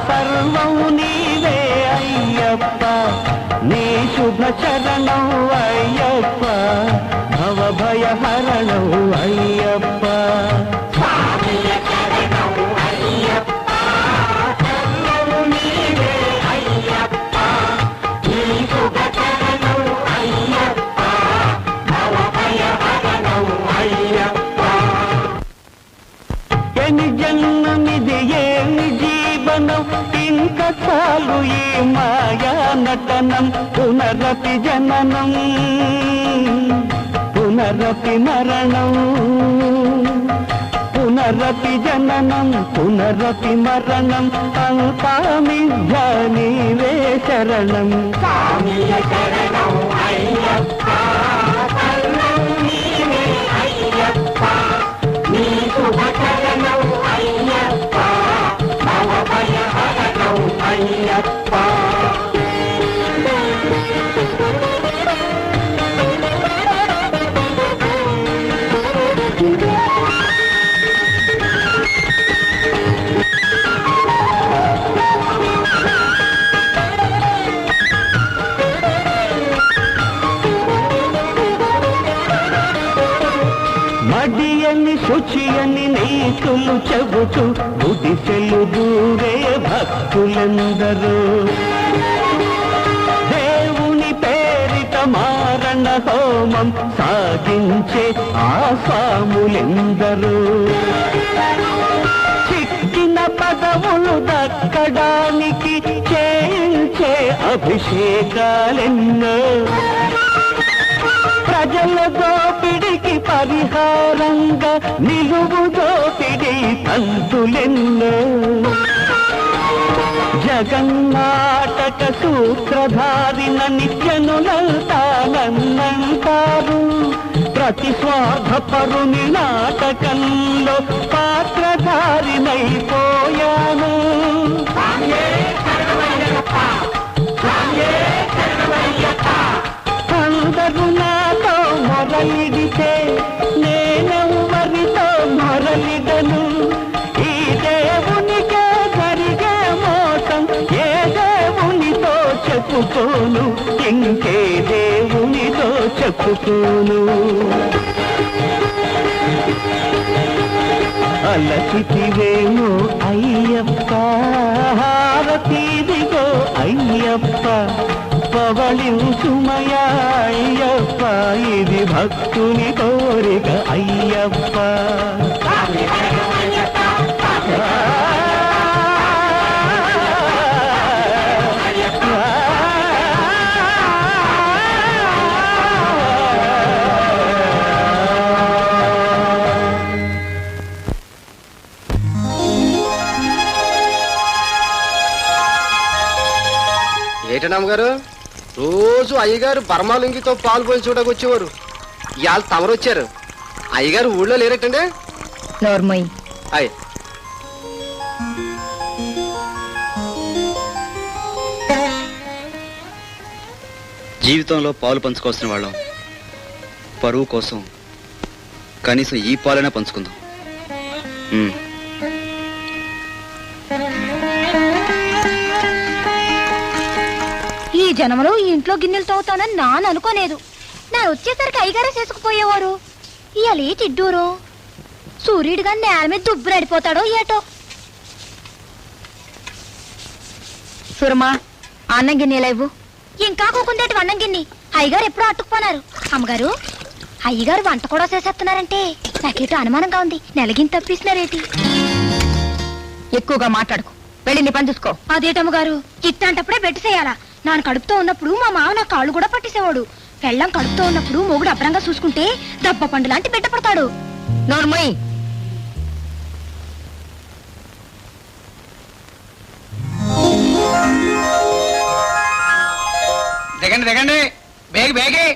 Speaker 6: సర్వం నీవే అయ్యప్ప, నీ శుభ చరణం అయ్యప్ప, భవభయ హరణం అయ్యప్ప. స్వామి శరణం అయ్యప్ప, సర్వం నీవే అయ్యప్ప, నీ శుభ చరణం అయ్యప్ప, భవభయ హరణం అయ్యప్ప. ఎని జన్మమిది ఏమి జీవనం, ఇంక చాలు ఈ మాయా నటనం. పునరపి జననం, పునరపి మరణం, పునరపి జననం, పునరపి మరణం. అంతా మిథ్యానివే శరణం. స్వామి శరణం అయ్యప్ప, సర్వం నీవే అయ్యప్ప, నీ శుభ చరణం అయ్యప్ప, భవభయ హరణం అయ్యప్ప. మడియని శుచియని నీతులు చెబుతూ గుడిసెలు దూరే భక్తులందరూ, దేవుని పేరిట మారణ హోమం సాగించే ఆ స్వాములెందరూ, చిక్కిన పదవులు దక్కడానికి చేయించే అభిషేకాలెన్నో, ప్రజల దోపిడికి పరిహారంగా నిలువు దోపిడి తంతులెన్నో, జగన్నాటక సూత్రధారిన నిత్యనులంతానంటారు. ప్రతి స్వార్థపరుని నాటకంలో పాత్రధారినైపోయాను. అందరూ నాతో మొరలిడితే నేనెవ్వరితో మొరలిడను. ఈ దేవునికే జరిగే మోసం ఏ దేవునితో చెప్పుకోను, ఇంకే దేవునితో చెప్పుకోను. అలసితివేమో అయ్యప్ప, హారతిదిగో అయ్యప్ప, పవళించుమయా అయ్యప్ప, ఇది భక్తుని కోరిక అయ్యప్ప.
Speaker 3: ఏటనమ్మ గారు, రోజు అయ్యగారు బర్మాలుంగితో పాలు పోయి చూడకొచ్చేవారు. ఇవాళ తమరు వచ్చారు. అయ్యగారు ఊళ్ళో లేరటండి?
Speaker 2: నోర్మయ్.
Speaker 3: అయ్య
Speaker 4: జీవితంలో పాలు పంచుకోవాల్సిన వాళ్ళం పరువు కోసం కనీసం ఈ పాలైనా పంచుకుందాం.
Speaker 2: ఈ జనంలో ఈ ఇంట్లో గిన్నెలు తవ్వుతానని నాన్న అనుకోలేదు. నేను వచ్చేసరికి అయ్యగారే చేసుకుపోయేవారు. ఇవాళ ఏ చిడ్డూరు సూర్యుడిగా నేల మీద దుబ్బునడిపోతాడో ఏటో. సురమా, అన్నం గిన్నెలా ఇవ్వు. ఇంకా కూకుందేటి అన్నం గిన్నె. అయ్యగారు ఎప్పుడూ అట్టుకుపోనారు. అమ్మగారు, అయ్యగారు వంట కూడా చేసేస్తున్నారంటే నాకేటో అనుమానంగా ఉంది. నెలగిని తప్పిస్తున్నారేటి? ఎక్కువగా మాట్లాడుకో, వెళ్ళి నీ పని చూసుకో. అదేటమ్మగారు, ఇట్టంటప్పుడే పెట్టేసేయాలా? నాన్న కడుపుతో ఉన్నప్పుడు మా మామ నా కాళ్ళు కూడా పట్టేసేవాడు. పెళ్ళం కడుపుతో ఉన్నప్పుడు మొగుడు అభ్రంగా చూసుకుంటే దెబ్బ పండు లాంటి బిడ్డ పడతాడు. నోర్మయ్.
Speaker 7: దిగండి దిగండి, బేగి బేగి.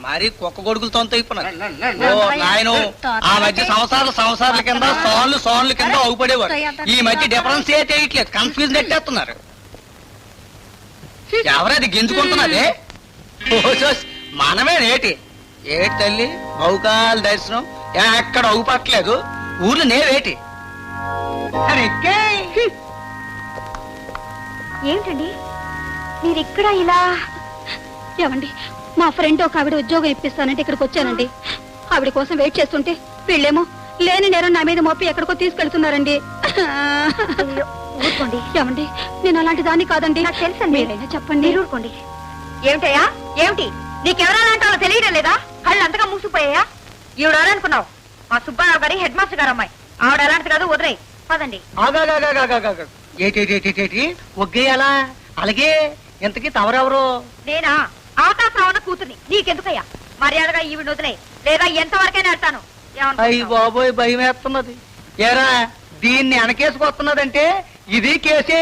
Speaker 7: మరి కుక్క గొడుగులతో అయిపోయినారు. ఓ నాయను, ఆ మధ్య సంవత్సరాల కింద సోన్లు కింద అవుపడేవారు. ఈ మధ్య డిఫరెన్స్ ఏ తెలియట్లేదు, కన్ఫ్యూజన్ ఎట్టేస్తున్నారు. ఎవరది గింజుకుంటున్నది? మనమే రేటి ఏటి తల్లి, బహుకాల దర్శనం ఎక్కడ అవుపట్లేదు. ఊర్లో నేవేటి
Speaker 2: ఏమిటండి మీరు ఇక్కడ ఇలా? ఏమండి, మా ఫ్రెండ్ ఒక ఆవిడ ఉద్యోగం ఇప్పిస్తానంటే ఇక్కడికి వచ్చానండి. ఆవిడ కోసం వెయిట్ చేస్తుంటే వీళ్ళేమో లేని నేరం నా మీద మోపి ఎక్కడికో తీసుకెళ్తున్నారండి. ఊరుకోండి. ఏమండి, నేను అలాంటి దాన్ని కాదండి. నాకు తెలుసండి, మీరైనా చెప్పండి. ఊరుకోండి. ఏమిటయ్యా, ఏమిటి నీకెవరైనా అంటారో తెలియడం లేదా? కళ్ళు అంతగా మూసిపోయాయా? ఈవిడ ఎవరనుకున్నావు? మా సుబ్బారావు గారి హెడ్ మాస్టర్ గారు అమ్మాయి. ఆవిడ అలాంటిది కాదు, వదిలేయ్ పదండి.
Speaker 7: ఏటి ఒగ్గేయాలా? అలాగే ఇంతకీ తవరెవరు?
Speaker 2: నేనా? ఆకాశరావణ కూతుర్ని. నీకెందుకయ్యా? మర్యాదగా ఈవిడ వదిలేయ్, లేదా ఎంతవరకైనా వెళ్తాను.
Speaker 7: అయ్యి బాబోయ్, భయం వేస్తున్నది. ఏరా, దీన్ని వెనకేసుకొస్తున్నదంటే ఇది కేసే.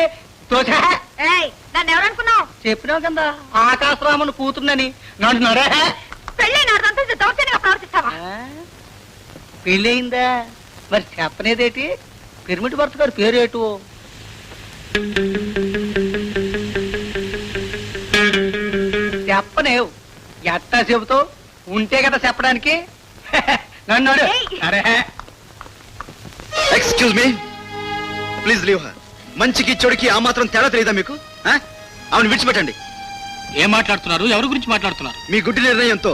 Speaker 2: నన్ను ఎవరనుకున్నావు?
Speaker 7: చెప్పినావు కదా ఆకాశరామన్ కూతుర్నని. నన్ను
Speaker 2: పెళ్ళి నాదంతా దౌర్జన్యంగా ప్రవర్తిస్తావా?
Speaker 7: పెళ్ళయిందా? మరి చెప్పనేదేటి? పిరమిడ్ భర్త గారి పేరేటు? చెప్పనేవు. ఎట్టా చెబుతావు? ఉంటే కదా చెప్పడానికి. నన్ను అరే,
Speaker 4: excuse me, please leave her. మంచికి చెడుకి ఆ మాత్రం తేడా తెలియదా మీకు? ఆమెను విడిచిపెట్టండి.
Speaker 5: ఏం మాట్లాడుతున్నారు? ఎవరి గురించి మాట్లాడుతున్నారు?
Speaker 4: మీ గుడ్డి నిర్ణయంతో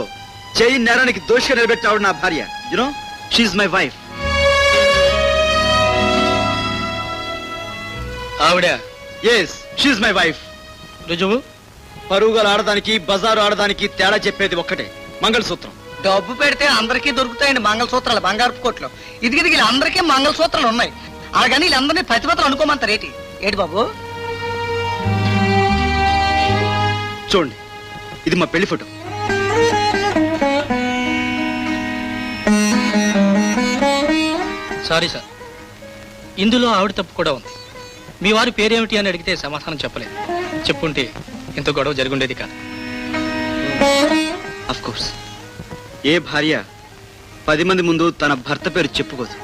Speaker 4: చేయి నేరానికి దోషిగా నిలబెట్టిన ఆవిడ నా భార్య. You know, she's my wife.
Speaker 5: ఆవిడ?
Speaker 4: Yes, she's my wife.
Speaker 5: రుజువు?
Speaker 4: పరుగులు ఆడడానికి బజారు ఆడడానికి తేడా చెప్పేది ఒక్కటే, మంగళసూత్రం.
Speaker 7: డబ్బు పెడితే అందరికీ దొరుకుతాయండి మంగళసూత్రాలు, బంగారు కోట్లు. ఇది అందరికీ మంగళసూత్రాలు ఉన్నాయి. అలాగని వీళ్ళందరినీ ప్రతిభతలు అనుకోమంటారు ఏంటి? ఏటి బాబు?
Speaker 4: చూడండి, ఇది మా పెళ్లి ఫోటో.
Speaker 5: సారీ సార్, ఇందులో ఆవిడ తప్పు కూడా ఉంది. మీ వారి పేరేమిటి అని అడిగితే సమాధానం చెప్పలేదు. చెప్పుంటే ఇంత గొడవ జరుగుండేది కాదు.
Speaker 4: అఫ్ కోర్స్, ఏ భార్య 10 మంది ముందు తన భర్త పేరు చెప్పుకోదు.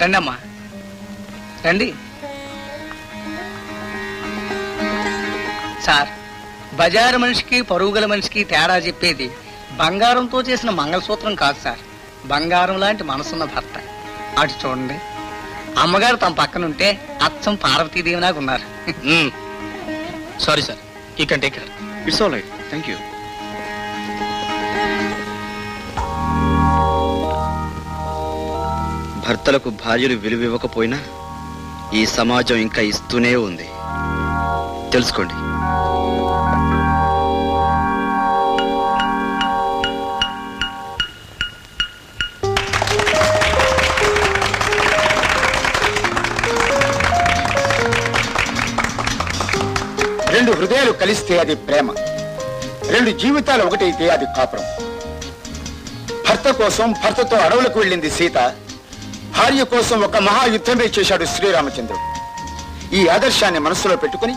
Speaker 7: రండి అమ్మా, రండి. సార్, బజారు మనిషికి పరుగుల మనిషికి తేడా చెప్పేది బంగారంతో చేసిన మంగళసూత్రం కాదు సార్, బంగారం లాంటి మనసున్న భర్త. అటు చూడండి, అమ్మగారు తమ పక్కన ఉంటే అచ్చం పార్వతీదేవిలాగా ఉన్నారు.
Speaker 5: Sorry sir, he can take care.
Speaker 4: It's all right, thank you. భర్తలకు భార్యలు విలువ ఇవ్వకపోయినా ఈ సమాజం ఇంకా ఇస్తూనే ఉంది, తెలుసుకోండి.
Speaker 8: రెండు హృదయాలు కలిస్తే అది ప్రేమ, రెండు జీవితాలు ఒకటైతే అది కాపురం. భర్త కోసం భర్తతో అడవులకు వెళ్ళింది సీత, భార్య కోసం ఒక మహాయుద్ధమే చేశాడు శ్రీరామచంద్రుడు. ఈ ఆదర్శాన్ని మనసులో పెట్టుకుని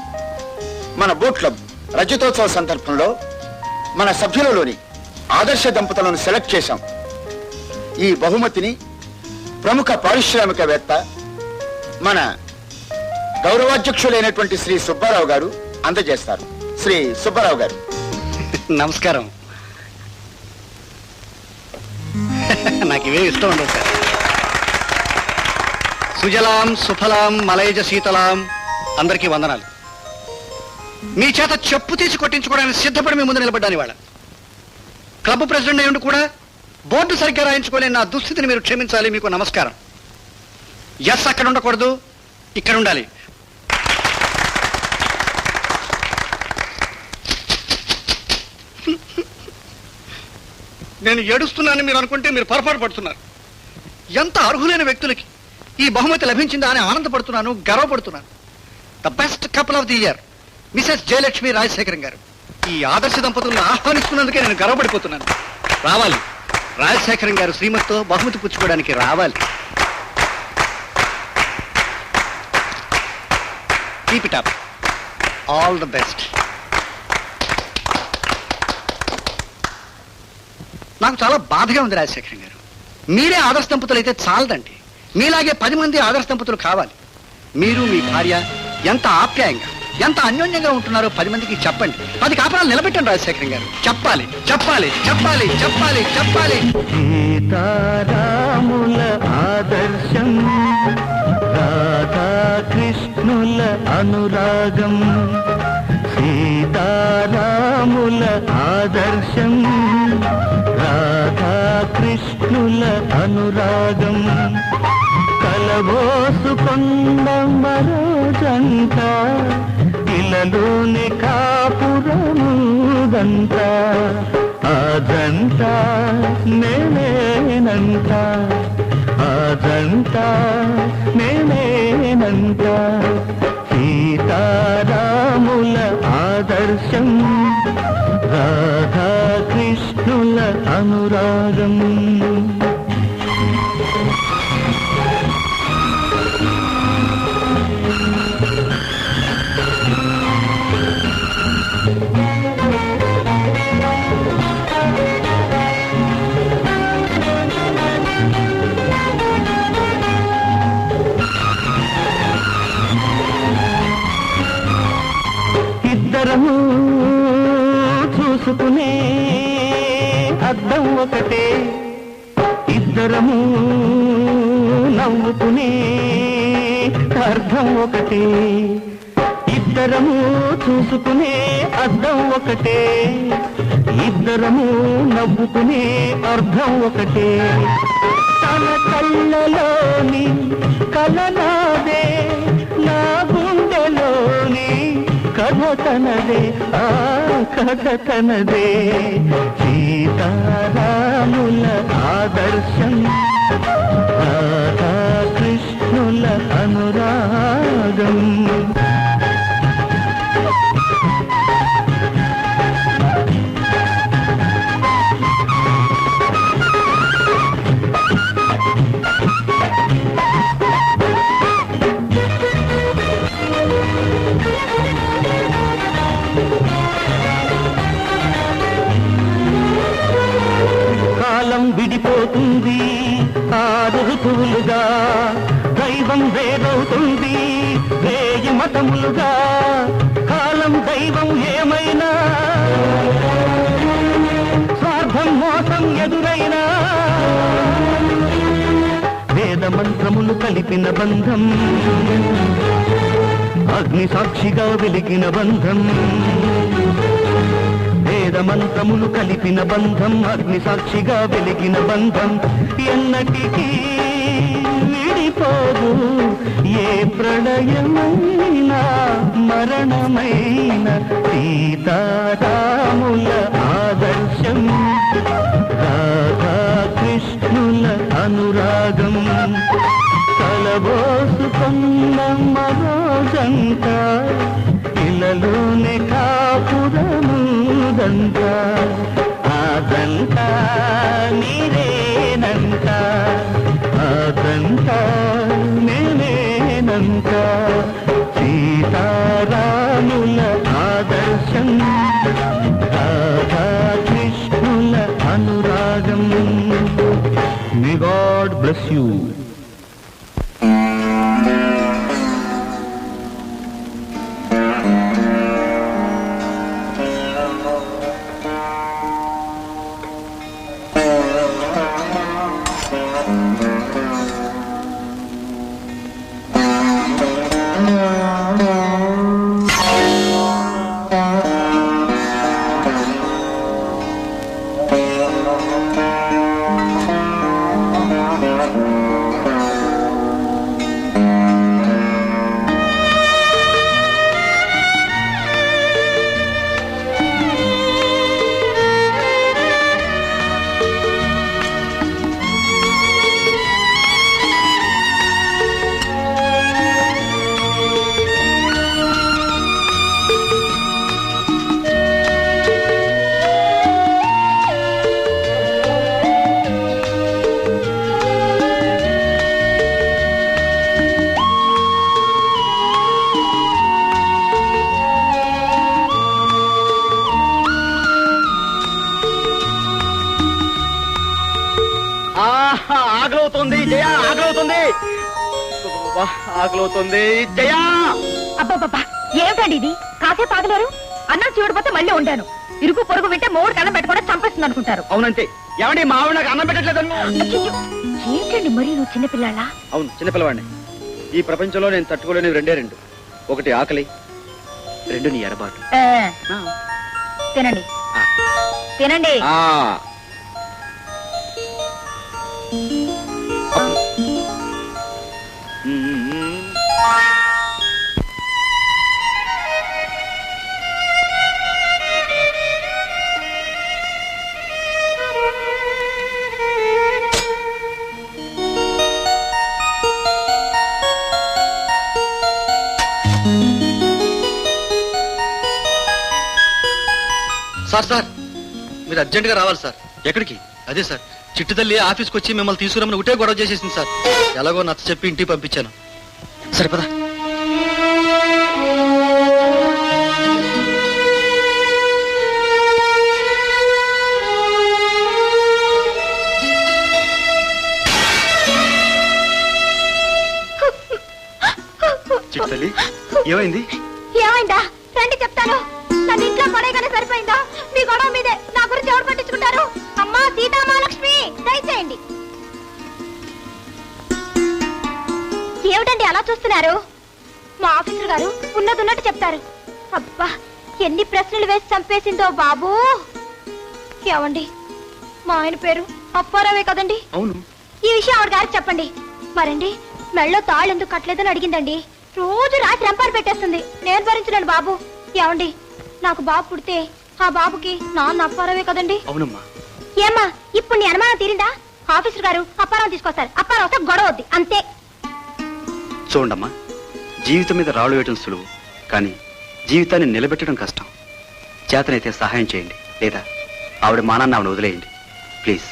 Speaker 8: మన బోట్ క్లబ్ రజతోత్సవ సందర్భంలో మన సభ్యులలోని ఆదర్శ దంపతులను సెలెక్ట్ చేశాం. ఈ బహుమతిని ప్రముఖ పారిశ్రామికవేత్త, మన గౌరవాధ్యక్షులైనటువంటి శ్రీ సుబ్బారావు గారు అందజేస్తారు. శ్రీ సుబ్బారావు గారు.
Speaker 5: నమస్కారం. నాకు ఇవే ఇష్టం ఉండదు సార్. సుజలాం సుఫలాం మలయజ శీతలాం. అందరికీ వందనాలు. మీ చేత చెప్పు తీసి కొట్టించుకోవడానికి సిద్ధపడి మీ ముందు నిలబడ్డాను ఇవాళ. క్లబ్ ప్రెసిడెంట్ అయ్యుండి కూడా బోర్డు సరిగ్గా రాయించుకోలేని నా దుస్థితిని మీరు క్షమించాలి. మీకు నమస్కారం. ఎస్, అక్కడ ఉండకూడదు, ఇక్కడ ఉండాలి. నేను ఏడుస్తున్నానని మీరు అనుకుంటే మీరు పొరపాటు పడుతున్నారు. ఎంత అర్హులైన వ్యక్తులకి ఈ బహుమతి లభించిందా అని ఆనందపడుతున్నాను, గర్వపడుతున్నాను. The best couple of the year Mrs Jayalakshmi Rajasekharam garu. ఈ ఆదర్శ దంపతులను ఆహ్వానిస్తున్నందుకే నేను గర్వపడిపోతున్నాను. రావాలి. రాజశేఖరం గారు శ్రీమతితో బహుమతి పుచ్చుకోవడానికి రావాలి. Keep it up. All the best. నాకు చాలా బాధగా ఉంది రాజశేఖరం గారు. మీరే ఆదర్శ దంపతులు అయితే చాలదండి. మీలాగే 10 మంది ఆదర్శ దంపతులు కావాలి. మీరు మీ భార్య ఎంత ఆప్యాయంగా, ఎంత అన్యోన్యంగా ఉంటున్నారో 10 మందికి చెప్పండి. 10 కాపురాలు నిలబెట్టండి రాజశేఖరం గారు. చెప్పాలి, చెప్పాలి, చెప్పాలి, చెప్పాలి, చెప్పాలి.
Speaker 6: సీతారాముల ఆదర్శం, రాధా కృష్ణుల అనురాగం. సీతారాముల ఆదర్శం, రాధా కృష్ణుల అనురాగం. కలబోసుకొండ మరో జంట, ఇలలోని కాపురముదంట. అదంట నేనేనంట, అదంట నేనేనంట. సీతారాముల ఆదర్శం, రాధా కృష్ణుల అనురాగం. ఇద్దరము చూసుకునే అద్దం ఒకటే, ఇద్దరము నవ్వుకునే అర్థం ఒకటే. ఇద్దరము చూసుకునే అద్దం ఒకటే, ఇద్దరము నవ్వుకునే అర్థం ఒకటే. తన కళ్ళలోని కలనాదే, నా గుండెలోని కథ తనదే, ఆ కథ తనదే. సీతారాముల ఆదర్శం, రాధా కృష్ణుల అనురాగం. కాలం విడిపోతుంది 6 ఋతువులుగా, దైవం వేరవుతుంది 1000 మతములుగా. కాలం దైవం ఏమైనా, స్వార్థం మోసం ఎదురైనా, వేద మంత్రములు కలిపిన బంధం, అగ్ని సాక్షిగా వెలిగిన బంధం. వేద మంత్రములు కలిపిన బంధం, అగ్ని సాక్షిగా వెలిగిన బంధం. ఎన్నటికీ విడిపోదు ఏ ప్రళయమైనా, మరణమైన. సీతారాముల ఆదర్శం, రాధా కృష్ణుల అనురాగం. కలబోసుకొన్న మరో జంట, ఇలలోని కాపురముదంట. అదంట నీరేనంట, అదంట నేనేనంట. సీతారాముల ఆదర్శం, రాధా కృష్ణుల అనురాగం. May God bless you.
Speaker 4: ఆకలవుతుంది జయ, ఆకలవుతుంది, ఆకలవుతుంది జయ.
Speaker 2: అబ్బాబ్బా ఏమిటండి ఇది? కాసేపు ఆగలేరు? అన్నం చూడపోతే మళ్ళీ ఉండాను. ఇరుగు పొరుగు వింటే మూడు కన్నం పెట్టకుండా చంపేస్తుంది అనుకుంటారు.
Speaker 4: అవునంతే. ఏమండి మా ఆవిడ నాకు అన్నం పెట్టట్లేదన్నా?
Speaker 2: ఏంటండి మరి నువ్వు చిన్నపిల్లాళ్ళ?
Speaker 4: అవును, చిన్నపిల్లవాడిని. ఈ ప్రపంచంలో నేను తట్టుకోలేని రెండే రెండు. ఒకటి ఆకలి, రెండు నీ ఎడబాటు.
Speaker 2: తినండి తినండి.
Speaker 5: సార్ సార్ మీరు అర్జెంట్ గా రావాలి సార్. ఎక్కడికి? అదే సార్, చిట్టు తల్లి ఆఫీస్కి వచ్చి మిమ్మల్ని తీసుకురమ్మని ఒకటే గొడవ చేసేసింది సార్. ఎలాగో నచ్చ చెప్పి ఇంటికి పంపించాను. సరిపదా. చిట్టు తల్లి ఏమైంది?
Speaker 2: ఏమైందా రండి చెప్తాను. నన్ను ఇంట్లో పడేగానే సరిపోయిందా? మీ గొడవ మీదే. నా గురించి ఎవరు పట్టించుకుంటారు? అమ్మా సీతామహాలక్ష్మి దయచేయండి. ఏమిటండి అలా చూస్తున్నారు? మా ఆఫీసర్ గారు ఉన్నట్టు చెప్తారు. అబ్బా ఎన్ని ప్రశ్నలు వేసి చంపేసిందో బాబు. ఏమండి మా ఆయన పేరు అప్పారావే కదండి?
Speaker 4: అవును.
Speaker 2: ఈ విషయం ఆవిడ గారికి చెప్పండి. మరండి మెళ్ళో తాళ్ళు ఎందుకు కట్టలేదని అడిగిందండి. రోజు రాత్రి రంపాలు పెట్టేస్తుంది. నేను భరించలేను బాబు. ఏమండి నాకు బాబు పుడితే ఆ బాబుకి నాన్న అప్పారావే కదండి?
Speaker 4: అవునమ్మా.
Speaker 2: ఏమ్మా ఇప్పుడు నీ అనుమానం తీరిందా? ఆఫీసర్ గారు అప్పారావు తీసుకొస్తారు. అప్పారావు వస్తే గొడవ వద్ది అంతే.
Speaker 4: చూడమ్మా, జీవితం మీద రాళ్ళు వేయటం సులువు, కానీ జీవితాన్ని నిలబెట్టడం కష్టం. చేతనైతే సహాయం చేయండి, లేదా ఆవిడ మానాన్ని ఆవిడ వదిలేయండి ప్లీజ్.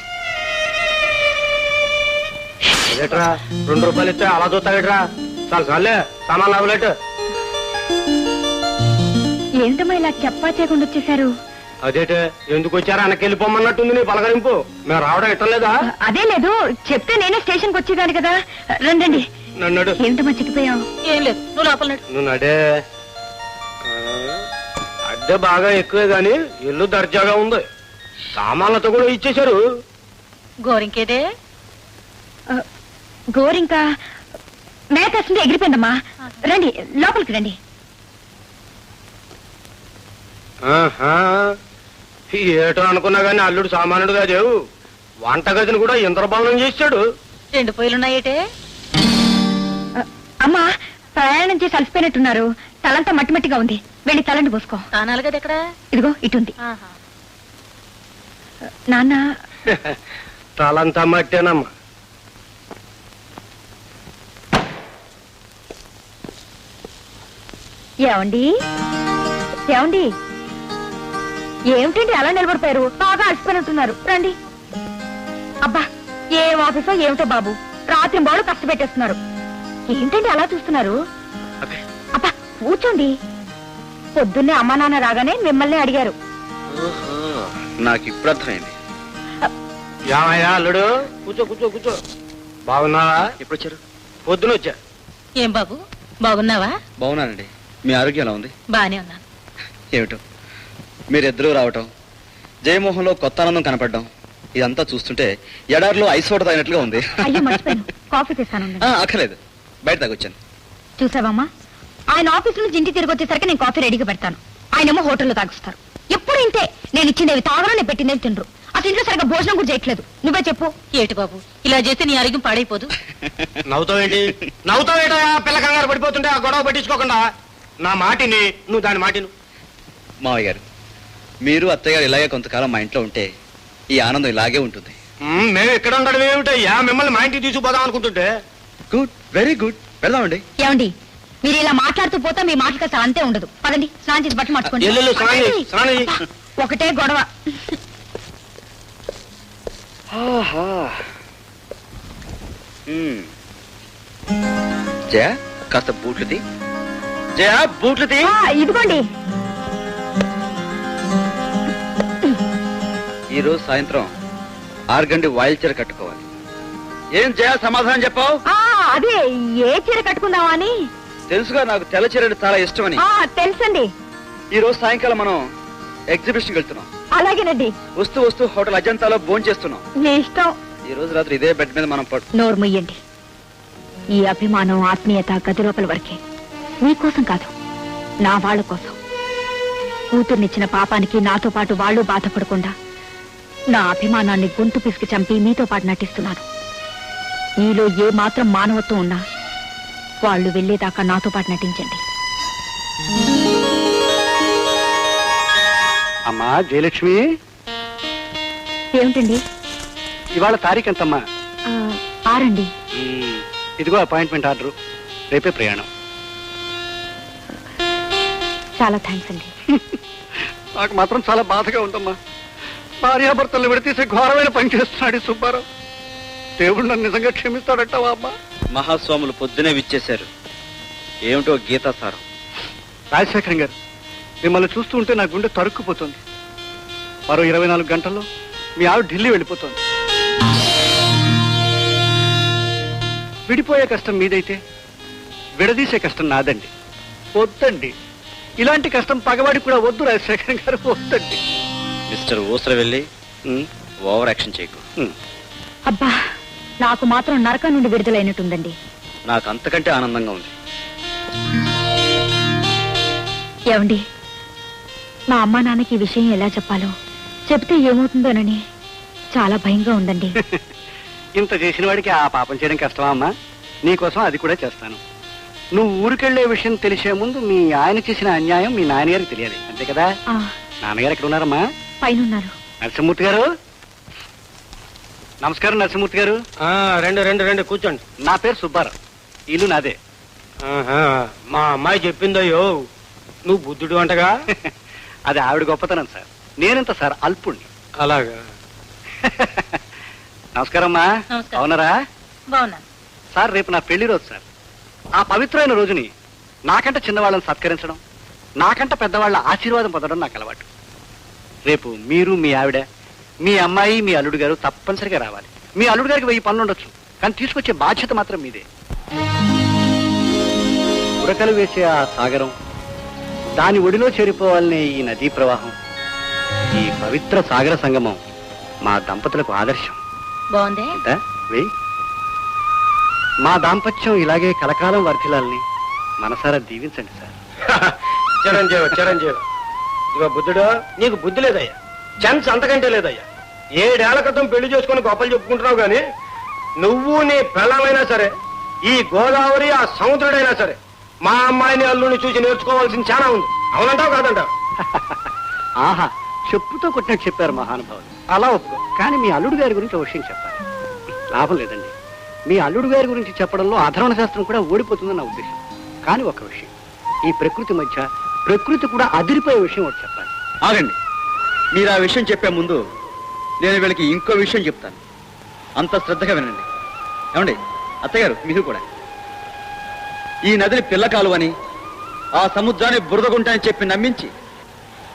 Speaker 3: ఏట్రా 2 రూపాయలు ఇస్తే అలా చూస్తావేట్రా? చాలు చాలే, సామాన్లు అవలేటు.
Speaker 2: ఏంటమ్మా ఇలా చెప్పా చేయకుండా వచ్చేసారు?
Speaker 3: అదేటే ఎందుకు వచ్చారా? వెనకెళ్ళిపోమన్నట్టుంది నీ పలకరింపు. మేము రావడం ఇట్టలేదా?
Speaker 2: అదే లేదు, చెప్తే నేనే స్టేషన్కి వచ్చేదాన్ని కదా. రండి.
Speaker 3: నన్ను
Speaker 2: ఏంటమ్మా చిక్కిపోయావు? ఏం లేదు, నువ్వు లోపల
Speaker 3: నువ్వు నడే. అద్దె బాగా ఎక్కువే గాని ఇల్లు దర్జాగా ఉంది. సామాన్లతో కూడా ఇచ్చేశారు.
Speaker 2: గోరింకేదే? గోరింకా మేకేస్తుంది, ఎగిరిపోయిందమ్మా. రండి లోపలికి రండి.
Speaker 3: ఏటో అనుకున్నా గాని అల్లుడు సామాన్యుడు కాదు. వంటగదిని కూడా ఇంద్రభవనం చేశాడు.
Speaker 2: 2 పొయ్యిలున్నాయేటే? అమ్మా ప్రయాణం చేసి అలసిపోయినట్టున్నారు. తలంతా మట్టి మట్టిగా ఉంది. వెళ్ళి తలండి పోసుకో.
Speaker 9: కదా ఎక్కడ?
Speaker 2: ఇదిగో ఇటుంది. నాన్న
Speaker 3: తలంతా మట్టేనమ్మా.
Speaker 2: ఏమండి ఏమిటండి అలా నిలబడిపోయారు? బాగా అలసిపోయినట్టున్నారు. రండి. అబ్బా ఏం ఆఫీసో ఏమిటో బాబు, రాత్రి బాడు కష్టపెట్టేస్తున్నారు. ఏంటండి అలా చూస్తున్నారు? అబ్బా కూర్చోండి. పొద్దున్నే అమ్మా నాన్న రాగానే మిమ్మల్ని అడిగారు.
Speaker 4: నాకు ఇప్పుడు అర్థమైంది.
Speaker 3: ఏమయ్యా అల్లుడు? కూర్చో కూర్చో కూర్చో. బాగున్నావా?
Speaker 4: ఎప్పుడు వచ్చారు?
Speaker 3: పొద్దున వచ్చా.
Speaker 9: ఏం బాబు బాగున్నావా?
Speaker 4: బాగున్నానండి. మీ ఆరోగ్యం ఎలా ఉంది?
Speaker 9: బానే ఉన్నాను.
Speaker 4: ఏమిటో మీరిద్దరూ రావటం, జయమోహన్లో కొత్త ఆనందం కనపడడం, ఇదంతా చూస్తుంటే ఎడారిలో ఐస్ వాటర్ తాగినట్లుగా ఉంది.
Speaker 2: అయ్యో మర్చిపోయాను, కాఫీ తెస్తాను.
Speaker 4: అక్కర్లేదు, బయట తాగొచ్చాను.
Speaker 2: చూసావమ్మా, ఆయన ఆఫీస్ నుంచి ఇంటికి తిరిగి వచ్చేసరికి నేను కాఫీ రెడీగా పెడతాను. ఆయనేమో హోటల్లో తాగిస్తారు. ఎప్పుడు ఇంతే. నేను ఇచ్చిందేవి తాగరా, నేను పెట్టిందేవి తినరు. అసలు ఇంట్లో సరిగ్గా భోజనం కూడా చేయట్లేదు. నువ్వే చెప్పు.
Speaker 9: ఏటి బాబు ఇలా చేస్తే నీ ఆరోగ్యం పాడైపోదు.
Speaker 3: నవ్వుతావేంటి? నవ్వుతావేటా? పిల్ల కంగారు పడిపోతుంటే ఆ గొడవ పట్టించుకోకుండా నా మాటిని, నువ్వు దాని మాటిను.
Speaker 4: మావయ్య గారు, మీరు అత్తయ్య గారు ఇలాగే కొంతకాలం మా ఇంట్లో ఉంటే ఈ ఆనందం ఇలాగే ఉంటుంది.
Speaker 3: మేము ఇక్కడ ఉండడం ఏమిటయ్యా? మిమ్మల్ని మా ఇంటికి తీసుకుపోదాం అనుకుంటుంటే.
Speaker 4: Good, very good. వెళ్దామండి.
Speaker 2: ఏమండి మీరు ఇలా మాట్లాడుతూ పోతే మీ మాటలకు అసలు అంతే ఉండదు. పదండి, స్నానం చేసి బట్టలు మార్చుకోండి. ఒకటే గొడవ.
Speaker 4: జయ కాస్త బూట్లు తీ. జయ బూట్లు తీ.
Speaker 2: ఇదిగోండి.
Speaker 4: ఈరోజు సాయంత్రం 6 గంటకి వాయిల్ చీర కట్టుకోవాలి. ఏం చేయాలి సమాధానం చెప్పావు?
Speaker 2: అదే ఏ చీర కట్టుకుందామా అని.
Speaker 4: తెలుసుగా నాకు తెల్ల చీరలు చాలా ఇష్టమని.
Speaker 2: తెలుసండి.
Speaker 4: ఈ రోజు సాయంకాలం మనం ఎగ్జిబిషన్ వెళ్తున్నాం.
Speaker 2: అలాగేనండి.
Speaker 4: వస్తూ వస్తూ హోటల్ అజంతాలో భోజనం చేస్తున్నాం.
Speaker 2: నీ ఇష్టం.
Speaker 4: ఈ రోజు రాత్రి ఇదే బెడ్ మీద మనం
Speaker 2: నోరు ముయ్యండి. ఈ అభిమానం ఆత్మీయత గది లోపల వరకే, మీకోసం కాదు, నా వాళ్ళ కోసం. కూతుర్నిచ్చిన పాపానికి నాతో పాటు వాళ్ళు బాధపడకుండా నా అభిమానాన్ని గొంతు పిసికి చంపి మీతో పాటు నటిస్తున్నాను. మీలో ఏ మాత్రం మానవత్వం ఉన్నా వాళ్ళు వెళ్లేదాకా నాతో పాటు నటించండి.
Speaker 1: అమ్మా జయలక్ష్మి,
Speaker 2: ఏమిటండి?
Speaker 1: ఇవాళ తారీఖు ఎంతమ్మా?
Speaker 2: 6 అండి.
Speaker 1: ఇదిగో అపాయింట్మెంట్ ఆర్డర్, రేపే ప్రయాణం.
Speaker 2: చాలా థ్యాంక్స్ అండి.
Speaker 1: నాకు మాత్రం చాలా బాధగా ఉందమ్మా. భార్యాభర్తలు విడతీసే ఘోరమైన పని చేస్తున్నాడు సుబ్బారావు. దేవుడు నన్ను నిజంగా క్షమిస్తాడట్టవా అమ్మా?
Speaker 4: మహాస్వాములు పొద్దునే విచ్చేశారు. ఏమిటో గీతా సారం.
Speaker 1: రాజశేఖరం గారు, మిమ్మల్ని చూస్తూ ఉంటే నా గుండె తరుక్కుపోతుంది. మరో 24 గంటల్లో మీ ఆవిడ ఢిల్లీ వెళ్ళిపోతుంది. విడిపోయే కష్టం మీదైతే విడదీసే కష్టం నాదండి. వద్దండి, ఇలాంటి కష్టం పగవాడికి కూడా వద్దు రాజశేఖరం గారు, వద్దండి.
Speaker 4: మిస్టర్ ఊసర వెళ్ళి ఓవర్ యాక్షన్ చేయకు.
Speaker 2: అబ్బా, నాకు మాత్రం నరకం నుండి విడుదలైనట్టుందండి.
Speaker 4: నాకు అంతకంటే ఆనందంగా ఉంది.
Speaker 2: ఏమండి, మా అమ్మా నాన్నకి ఈ విషయం ఎలా చెప్పాలో, చెప్తే ఏమవుతుందోనని చాలా భయంగా ఉందండి.
Speaker 1: ఇంత చేసిన వాడికి ఆ పాపం చేయడం కష్టమా అమ్మా? నీకోసం అది కూడా చేస్తాను. నువ్వు ఊరికెళ్లే విషయం తెలిసే ముందు మీ ఆయన చేసిన అన్యాయం మీ నాన్నగారికి తెలియాలి, అంతే కదా? నాన్నగారు ఎక్కడ ఉన్నారమ్మా?
Speaker 2: పైన ఉన్నారు.
Speaker 1: నరసింహమూర్తి గారు, నమస్కారం. నరసింహమూర్తి గారు,
Speaker 3: రండి కూర్చోండి.
Speaker 1: నా పేరు సుబ్బారావు, ఇల్లు నాదే.
Speaker 3: మా అమ్మాయి చెప్పిందయ్యో నువ్వు బుద్ధుడు అంటగా.
Speaker 1: అది ఆవిడ గొప్పతనం సార్, నేనంత సార్ అల్పుణ్ణి.
Speaker 3: అలాగా.
Speaker 1: నమస్కారం అమ్మా. అవునరా?
Speaker 9: బాగున్నా
Speaker 1: సార్, రేపు నా పెళ్లి రోజు సార్. ఆ పవిత్రమైన రోజుని నాకంటే చిన్నవాళ్ళని సత్కరించడం, నాకంటే పెద్దవాళ్ళ ఆశీర్వాదం పొందడం నాకు అలవాటు. రేపు మీరు, మీ ఆవిడ, మీ అమ్మాయి, మీ అల్లుడు గారు తప్పనిసరిగా రావాలి. మీ అల్లుడు గారికి 1000 పనులు ఉండొచ్చు, కానీ తీసుకొచ్చే బాధ్యత మాత్రం మీదే. ఉరకలు వేసే ఆ సాగరం, దాని ఒడిలో చేరిపోవాలనే ఈ నదీ ప్రవాహం, ఈ పవిత్ర సాగర సంగమం మా దంపతులకు ఆదర్శం.
Speaker 9: బాగుంది.
Speaker 1: వెయ్యి. మా దాంపత్యం ఇలాగే కలకాలం వర్ధిల్లాలని మనసారా దీవించండి సార్.
Speaker 3: చిరంజీవి ఇదిగో బుద్ధుడు, నీకు బుద్ధి లేదయ్యా, ఛాన్స్ అంతకంటే లేదయ్యా. 7 ఏళ్ల క్రితం పెళ్లి చేసుకుని గొప్పలు చెప్పుకుంటున్నావు గాని, నువ్వు నీ పిల్లమైనా సరే, ఈ గోదావరి ఆ సముద్రుడైనా సరే, మా అమ్మాయిని అల్లుని చూసి నేర్చుకోవాల్సింది చాలా ఉంది. అవునంటావు కాదంటావు?
Speaker 1: ఆహా, చెప్పుతో కొట్టినట్టు చెప్పారు మహానుభావులు. అలా ఒప్పుకో, కానీ మీ అల్లుడు గారి గురించి ఒక విషయం చెప్పాలి. లాభం లేదండి, మీ అల్లుడు గారి గురించి చెప్పడంలో అధర్వణ శాస్త్రం కూడా ఓడిపోతుందని నా ఉద్దేశం. కానీ ఒక విషయం, ఈ ప్రకృతి మధ్య ప్రకృతి కూడా అదిరిపోయే విషయం ఒకటి చెప్పాలి.
Speaker 4: ఆగండి, మీరు ఆ విషయం చెప్పే ముందు నేను వీళ్ళకి ఇంకో విషయం చెప్తాను. అంత శ్రద్ధగా వినండి. ఏమండి అత్తగారు, మీరు కూడా ఈ నదిని పిల్లకాలువని, ఆ సముద్రాన్ని బురదగుంటాయని చెప్పి నమ్మించి